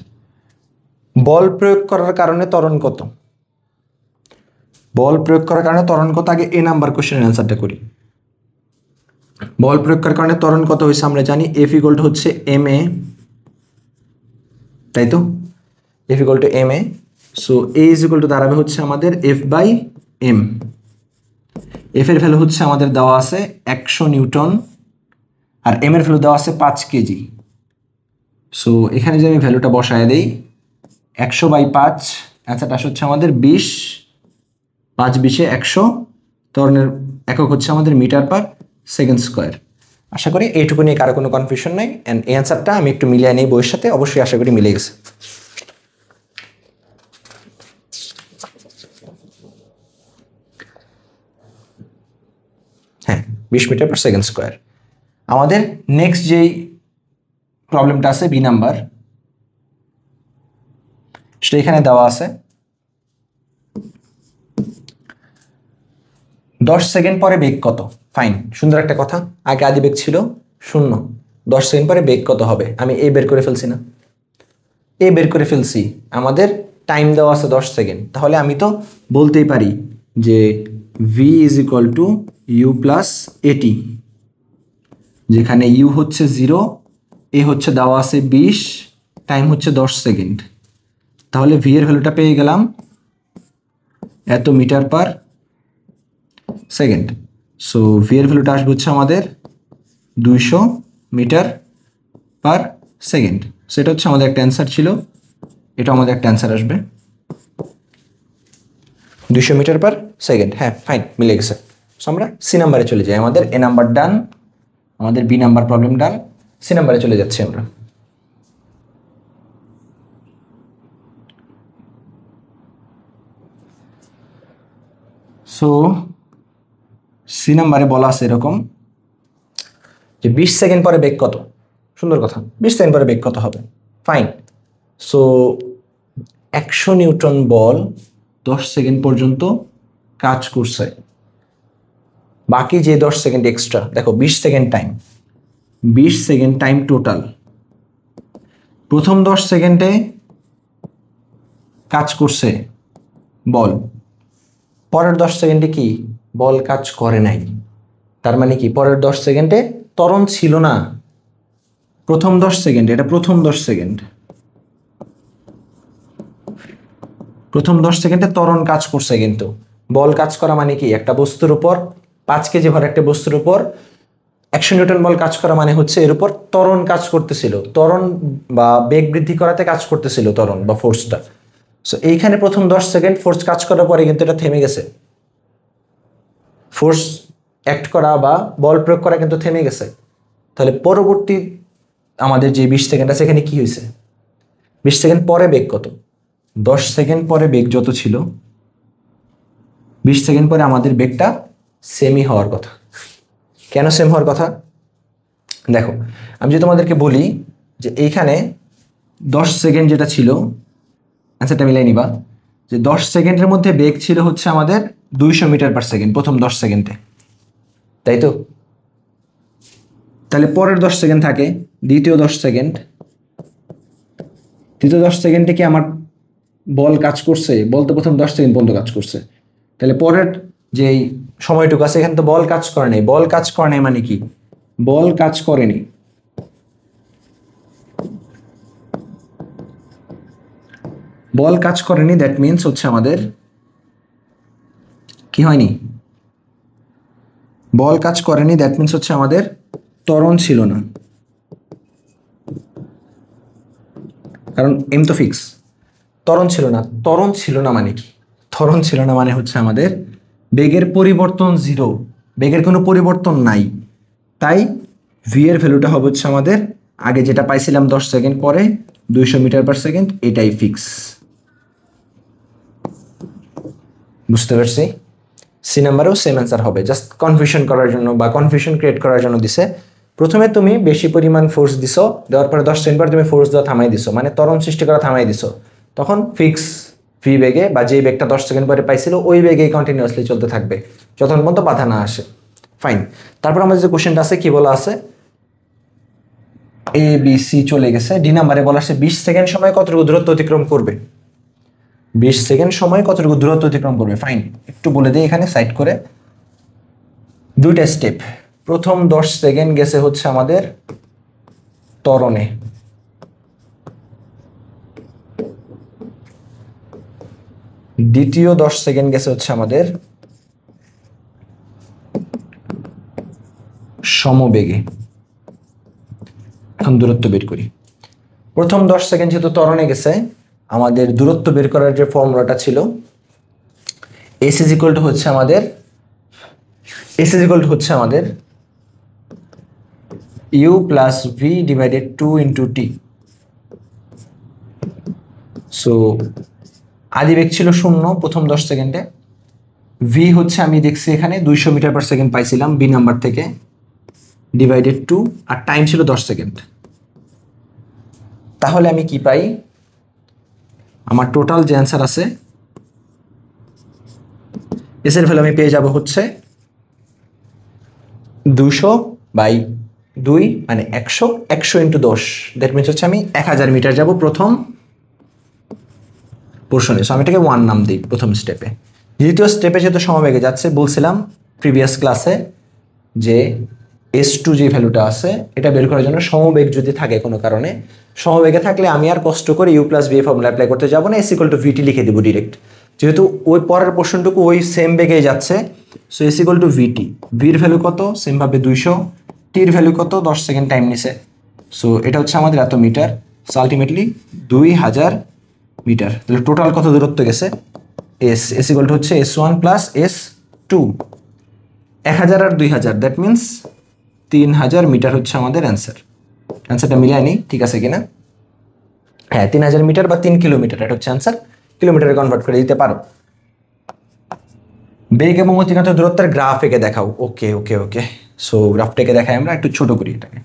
Speaker 1: বল প্রয়োগ করার কারণে ত্বরণ কত? বল প্রয়োগ করার কারণে ত্বরণ কত? আগে এ নাম্বার কোশ্চেনের অ্যান্সারটা করি। বল প্রয়োগ করার কারণে ত্বরণ কত হয়েছে আমরা জানি, এফ ইকুয়াল টু হচ্ছে এম এ, তাই তো, F equal to M A. So A is equal to দাঁড়াবে হচ্ছে আমাদের এফ বাই এম। এফ এর ভ্যালু হচ্ছে আমাদের দেওয়া আছে 100 নিউটন, আর এম এর ভ্যালু দেওয়া আছে 5 কেজি। সো এখানে যে আমি ভ্যালুটা বসায় দেই, 100 বাই 5, অ্যান্সারটা হচ্ছে আমাদের 20 5×20 100, ত্বরণের একক হচ্ছে আমাদের মিটার পার সেকেন্ড স্কোয়ার। আশা করি এইটুকু নিয়ে কারো কোনো কনফিউশন নাই। অ্যান্ড এই অ্যান্সারটা আমি একটু মিলিয়ে নিই বইয়ের সাথে, অবশ্যই আশা করি মিলে গেছে। হ্যাঁ, 20 মিটার পার সেকেন্ড স্কোয়ার। আমাদের নেক্সট যেই প্রবলেমটা আছে বি নাম্বার, সেটা এখানে দেওয়া আছে। 10 সেকেন্ড পরে বেগ কত? ফাইন, সুন্দর একটা কথা। আগে আদি বেগ ছিল 0, 10 সেকেন্ড পরে বেগ কত হবে? আমি এ বের করে ফেলছি না, এ বের করে ফেলছি। আমাদের টাইম দেওয়া আছে 10 সেকেন্ড, তাহলে আমি তো বলতেই পারি যে V is equal to U plus A T, যেখানে ইউ হচ্ছে 0, এ হচ্ছে দেওয়া আছে 20, টাইম হচ্ছে 10 সেকেন্ড। তাহলে ভি এর ভ্যালুটা পেয়ে গেলাম এত metre per second. So V এর ভ্যালুটা আসবে হচ্ছে আমাদের 200 মিটার পার সেকেন্ড। সেটা হচ্ছে আমাদের একটা অ্যান্সার ছিল, এটা আমাদের একটা অ্যান্সার আসবে 200 মিটার পার সেকেন্ড। হ্যাঁ ফাইন, মিলে গেছে। সো আমরা সি নাম্বারে চলে যাই। আমাদের এ নাম্বার ডান, আমাদের বি নাম্বার প্রবলেম ডান, সি নাম্বারে চলে যাচ্ছি আমরা। সো সি নাম্বারে বলা আছে এরকম যে 20 সেকেন্ড পরে বেগ কত? সুন্দর কথা, 20 সেকেন্ড পরে বেগ কত হবে? ফাইন। সো 100 নিউটন বল 10 সেকেন্ড পর্যন্ত কাজ করছে, বাকি যে 10 সেকেন্ড এক্সট্রা, দেখো 20 second time, 20 second time total. প্রথম 10 সেকেন্ডে কাজ করছে বল, পরের 10 সেকেন্ডে কি বল কাজ করে নাই। তার মানে কি পরের 10 সেকেন্ডে ত্বরণ ছিল না। প্রথম 10 সেকেন্ড, এটা প্রথম 10 সেকেন্ড, প্রথম 10 সেকেন্ডে ত্বরণ কাজ করছে, কিন্তু বল কাজ করা মানে কি একটা বস্তুর উপর 5 কেজি ভর একটা বস্তুর উপর 100 নিউটন বল কাজ করা মানে হচ্ছে এর উপর ত্বরণ কাজ করতেছিল, ত্বরণ বা বেগ বৃদ্ধি করাতে কাজ করতেছিল ত্বরণ বা ফোর্সটা। সো এইখানে প্রথম 10 সেকেন্ড ফোর্স কাজ করার পরে কিন্তু এটা থেমে গেছে, ফোর্স অ্যাক্ট করা বা বল প্রয়োগ করা কিন্তু থেমে গেছে। তাহলে পরবর্তী আমাদের যে 20 সেকেন্ড আছে এখানে কি হয়েছে? 20 সেকেন্ড পরে বেগ কত? 10 সেকেন্ড পরে বেগ যত ছিল 20 সেকেন্ড পরে আমাদের বেগটা সেমই হওয়ার কথা। কেন সেম হওয়ার কথা? দেখো আমি যদি তোমাদেরকে বলি যে এইখানে 10 সেকেন্ড যেটা ছিল, অ্যান্সারটা মিলাই নিবা, যে 10 সেকেন্ডের মধ্যে বেগ ছিল হচ্ছে আমাদের 200 মিটার পার সেকেন্ড প্রথম 10 সেকেন্ডে, তাই তো? তাহলে পরের 10 সেকেন্ড থাকে দ্বিতীয় 10 সেকেন্ড, তৃতীয় 10 সেকেন্ডে কি আমার বল কাজ করছে? বল তো প্রথম 10 সেকেন্ড পর্যন্ত কাজ করছে, তাহলে পরের যেই সময়টুকু আছে এখানে তো বল কাজ করে নাই। বল কাজ করে নাই মানে কি? বল কাজ করেনি, বল কাজ করেনি, দ্যাট মিনস হচ্ছে আমাদের কি হয়নি? বল কাজ করেনি, দ্যাট মিনস হচ্ছে আমাদের ত্বরণ ছিল না, কারণ এম তো ফিক্স। ত্বরণ ছিল না, ত্বরণ ছিল না মানে কি? ত্বরণ ছিল না মানে হচ্ছে আমাদের বেগের পরিবর্তন 0, বেগের কোনো পরিবর্তন নাই। তাই ভি এর ভ্যালুটা হবে হচ্ছে আমাদের আগে যেটা পাইছিলাম 10 সেকেন্ড পরে 200 মিটার পার সেকেন্ড, এটাই ফিক্স। বুঝতে পারছি? সি নাম্বারেও সেম অ্যান্সার হবে, জাস্ট কনফিউশন করার জন্য বা কনফিউশন ক্রিয়েট করার জন্য দিছে। প্রথমে তুমি বেশি পরিমাণ ফোর্স দিছো, দেওয়ার পরে 10 সেকেন্ড পরে তুমি ফোর্স দেওয়া থামাই দিছো, মানে ত্বরণ সৃষ্টি করা থামাই দিছো, তখন ফিক্স ভি বেগে বা যে বেগটা 10 সেকেন্ড পরে পাইছিল ওই বেগেই কন্টিনিউয়াসলি চলতে থাকবে যতক্ষণ পর্যন্ত বাধা না আসে। ফাইন। তারপর আমাদের যে কোশ্চেনটা আছে কি বলা আছে? এ বি সি চলে গেছে। ডি নাম্বারে বলা আছে 20 সেকেন্ড সময় কতটুকু দূরত্ব অতিক্রম করবে? 20 সেকেন্ড সময় কতটুকু দূরত্ব অতিক্রম করবে? ফাইন, একটু বলে দিই এখানে সাইড করে। দুইটা স্টেপ। প্রথম 10 সেকেন্ড গেছে হচ্ছে আমাদের ত্বরণে, দ্বিতীয় 10 সেকেন্ড গেছে হচ্ছে আমাদের সমবেগে। এখন দূরত্ব বের করি। প্রথম 10 সেকেন্ড যেহেতু ত্বরণে গেছে, আমাদের দূরত্ব বের করার যে ফর্মুলাটা ছিল এস ইজ ইকুয়াল টু হচ্ছে আমাদের U plus V divided 2 into T. So আদি বেগ ছিল 0 প্রথম 10 সেকেন্ডে, ভি হচ্ছে আমি দেখছি এখানে 200 মিটার পার সেকেন্ড পাইছিলাম বি নাম্বার থেকে, ডিভাইডেড 2, আর টাইম ছিল 10 সেকেন্ড। তাহলে আমি কি পাই, আমার টোটাল যে অ্যান্সার আছে এস এর ভ্যালু আমি পেয়ে যাব হচ্ছে 200/2 মানে 100 ইন্টু 10, দ্যাট মিনস হচ্ছে আমি 1000 মিটার যাব প্রথম পোর্শনে। সো আমি এটাকে 1 নাম দিই প্রথম স্টেপে। দ্বিতীয় স্টেপে যেহেতু সমবেগে যাচ্ছে, বলছিলাম প্রিভিয়াস ক্লাসে যে S2 যে ভ্যালুটা আছে এটা বের করার জন্য সমবেগ যদি থাকে কোনো কারণে, সমবেগে থাকলে আমি আর কষ্ট করে U plus V formula apply করতে যাবো না, এস ইকুয়াল টু ভিটি লিখে দেবো ডিরেক্ট, যেহেতু ওই পরের পোর্শনটুকু ওই সেম বেগেই যাচ্ছে। সো এস ইকুয়াল টু ভিটি, ভির ভ্যালু কত সেমভাবে 200, টির ভ্যালু কত 10 সেকেন্ড টাইম নিছে। সো এটা হচ্ছে আমাদের এত মিটার, সো আলটিমেটলি 2000 মিটার। তাহলে টোটাল কত দূরত্ব গেছে, এস ইকুয়াল টু হচ্ছে S1 প্লাস S2, 1000 আর 2000 দ্যাট মিনস 3000 মিটার হচ্ছে আমাদের অ্যান্সারটা মিলাই নেই, ঠিক আছে কিনা? হ্যাঁ, 3000 মিটার বা 3 কিলোমিটার, এটা হচ্ছে অ্যান্সার। কিলোমিটারে কনভার্ট করে দিতে পারো। বেগ এবং অতিক্রান্ত দূরত্বের গ্রাফ এঁকে দেখাও। ওকে ওকে ওকে, সো গ্রাফটাকে দেখাই আমরা, একটু ছোট করি এটাকে।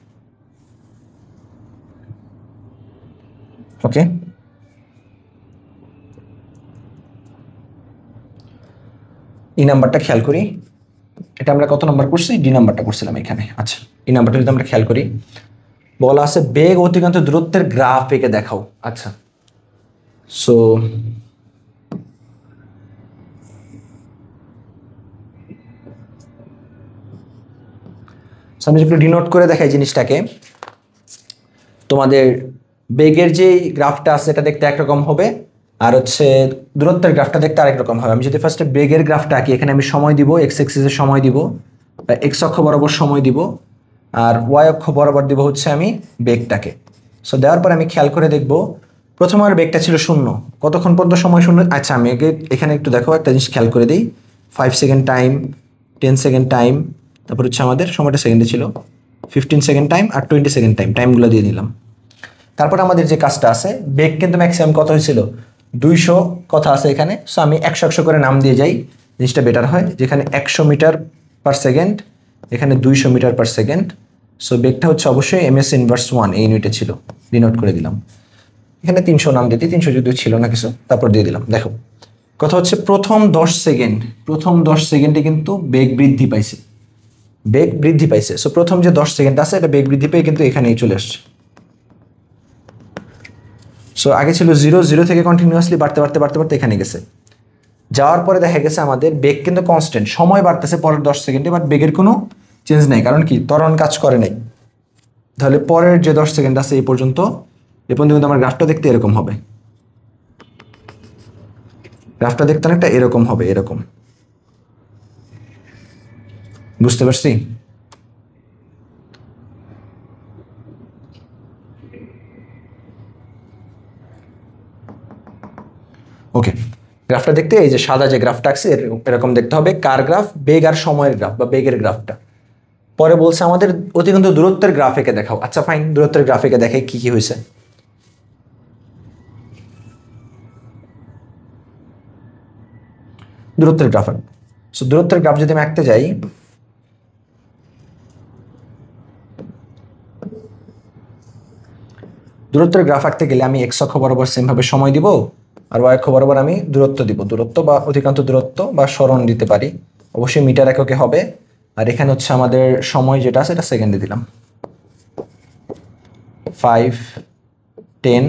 Speaker 1: ওকে, এই নাম্বারটা খেয়াল করি, এটা আমরা কত নাম্বার করছি, ডি নাম্বারটা করছিলাম এখানে। আচ্ছা, এই নাম্বারটা যদি আমরা খেয়াল করি, বলা আছে বেগ অতিক্রান্ত দূরত্বের গ্রাফ এঁকে দেখাও। আচ্ছা, সো আমি একটু ডিনোট করে দেখাই জিনিসটাকে। তোমাদের বেগের যে গ্রাফটা আছে এটা দেখতে একরকম হবে, আর হচ্ছে দূরত্বের গ্রাফটা দেখতে আরেক রকম হবে। আমি যদি ফার্স্টে বেগের গ্রাফটা আঁকি, এখানে আমি সময় দিব, এক্স এক্সিসের সময় দিব, এক্স অক্ষ বরাবর সময় দিব, আর ওয়াই অক্ষ বরাবর দিব হচ্ছে আমি বেগটাকে। সো দেওয়ার পর আমি খেয়াল করে দেখব, প্রথম আর বেগটা ছিল 0, কতক্ষণ পর্যন্ত সময় 0। আচ্ছা, আমি এখানে একটু দেখো, একটা জিনিস খেয়াল করে দিই, 5 সেকেন্ড টাইম, 10 সেকেন্ড টাইম, তারপর হচ্ছে আমাদের সময়টা সেকেন্ডে ছিল, 15 সেকেন্ড টাইম আর 20 সেকেন্ড টাইম, টাইমগুলো দিয়ে দিলাম। তারপর আমাদের যে কাজটা আছে, বেগ কিন্তু ম্যাক্সিমাম কত হয়েছিল, 200 কথা আছে এখানে। সো আমি 100 করে নাম দিয়ে যাই, জিনিসটা বেটার হয়, যেখানে 100 মিটার পার সেকেন্ড, এখানে 200 মিটার পার সেকেন্ড। সো বেগটা হচ্ছে অবশ্যই ms ইনভার্স 1 এই ইউনিটে ছিল, ডিনোট করে দিলাম। এখানে 300 নাম দিতে, 300 যদিও ছিল না কিছু, তারপর দিয়ে দিলাম। দেখো কথা হচ্ছে প্রথম 10 সেকেন্ডে কিন্তু বেগ বৃদ্ধি পাইছে। সো প্রথম যে 10 সেকেন্ড আছে এটা বেগ বৃদ্ধি পেয়ে কিন্তু এখানেই চলে আসছে। সো আগে ছিল 0 থেকে কন্টিনিউয়াসলি বাড়তে এখানে গেছে। যাওয়ার পরে দেখা গেছে আমাদের বেগ কিন্তু কনস্ট্যান্ট, সময় বাড়তেছে পরের 10 সেকেন্ডে, বাট বেগের কোনো চেঞ্জ নাই, কারণ কি ত্বরণ কাজ করে নাই। তাহলে পরের যে 10 সেকেন্ড আছে এই পর্যন্ত কিন্তু আমার গ্রাফটা দেখতে এরকম হবে, অনেকটা এরকম হবে, এরকম। বুঝতে পারছি? ওকে, গ্রাফটা দেখতে এই যে সাদা যে গ্রাফটা আছে এরকম দেখতে হবে। কার গ্রাফ? বেগ আর সময়ের গ্রাফ বা বেগের গ্রাফটা। পরে বলছে আমাদের অতিক্রান্ত দূরত্বের গ্রাফ এঁকে দেখাও। আচ্ছা ফাইন, দূরত্বের গ্রাফ এঁকে দেখে কি হয়েছে। দূরত্বের গ্রাফ, সো দূরত্বের গ্রাফ যদি আমি আঁকতে যাই, দূরত্বের গ্রাফ আঁকতে গেলে আমি এক্স অক্ষ বরাবর সেম ভাবে সময় দিব, আর ওয়াই অক্ষ বরাবর আমি দূরত্ব দিব, দূরত্ব বা অতিক্রান্ত দূরত্ব বা সরণ দিতে পারি, অবশ্যই মিটার এককে হবে। আর এখানে হচ্ছে আমাদের সময় যেটা আছে এটা সেকেন্ডে দিলাম, 5, 10,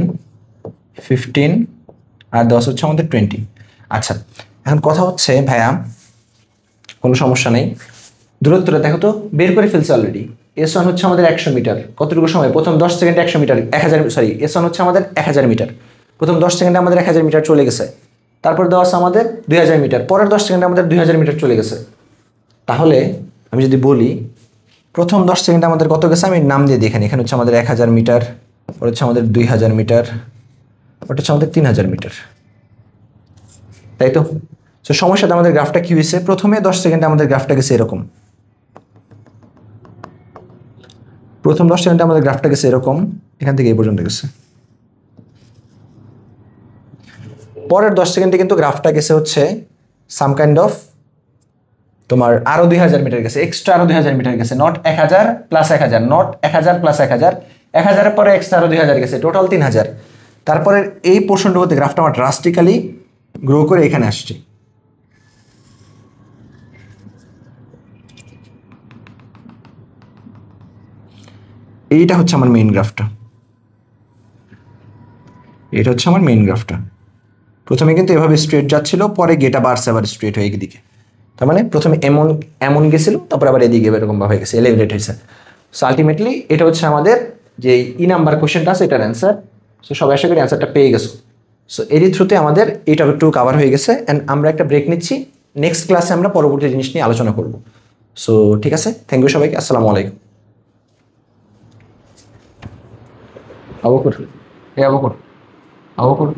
Speaker 1: 15 আর 10 হচ্ছে আমাদের 20। আচ্ছা, এখন কথা হচ্ছে ভাইয়া, কোনো সমস্যা নেই, দূরত্বটা দেখো তো বের করে ফেলছে অলরেডি। S1 হচ্ছে আমাদের 100 মিটার, কতটুকু সময়, প্রথম 10 সেকেন্ডে 100 মিটার, S1 হচ্ছে আমাদের 1000 মিটার, প্রথম 10 সেকেন্ডে আমাদের 1000 মিটার চলে গেছে। তারপর দেওয়া আছে আমাদের 2000 মিটার, পরের 10 সেকেন্ডে আমাদের 2000 মিটার চলে গেছে। তাহলে আমি যদি বলি প্রথম 10 সেকেন্ডে আমাদের কত গেছে, আমি নাম দিয়ে দিই, এখানে হচ্ছে আমাদের 1000 মিটার, ওটা হচ্ছে আমাদের 2000 মিটার, ওটা হচ্ছে আমাদের 3000 মিটার, তাই তো? তো সময়ের সাথে আমাদের গ্রাফটা কি হয়েছে, প্রথমে 10 সেকেন্ডে আমাদের গ্রাফটা গেছে এরকম, প্রথম 10 সেকেন্ডে আমাদের গ্রাফটা গেছে এরকম, এখান থেকে এই পর্যন্ত গেছে। পরের 10 সেকেন্ডে কিন্তু গ্রাফটা গেছে হচ্ছে সাম কাইন্ড অফ তোমার আরো 2000 মিটার গেছে, এক্সট্রা আরো 2000 মিটার গেছে, নট 1000 প্লাস 1000, নট 1000 প্লাস 1000, 1000 পরে এক্সট্রা আরো 2000 গেছে, টোটাল 3000। তারপরে এই পোর্শনটুকুতে গ্রাফটা আমার ড্রাস্টিক্যালি গ্রো করে এখানে আসছে। এইটা হচ্ছে আমার মেইন গ্রাফটা, এটা হচ্ছে আমার মেইন গ্রাফটা। প্রথমে কিন্তু এভাবে স্ট্রেট যাচ্ছিল, পরে গেটা বাড়ছে আবার স্ট্রেট হয়ে এদিকে। তার মানে প্রথমে এমন এমন গেছিল, তারপর আবার এদিকে এরকম ভাবে গেছে, এলিভেট হয়েছে। সো আলটিমেটলি এটা হচ্ছে আমাদের যে নাম্বার কোশ্চেনটা আছে এটার অ্যান্সার। সো সবাই আশা করি অ্যান্সারটা পেয়ে গেছো। সো এরই থ্রুতে আমাদের এই টপিকটুকু কাভার হয়ে গেছে, অ্যান্ড আমরা একটা ব্রেক নিচ্ছি, নেক্সট ক্লাসে আমরা পরবর্তী জিনিস নিয়ে আলোচনা করব। সো ঠিক আছে, থ্যাংক ইউ সবাইকে, আসসালামু আলাইকুম। আবকর, আবকর, আবকর।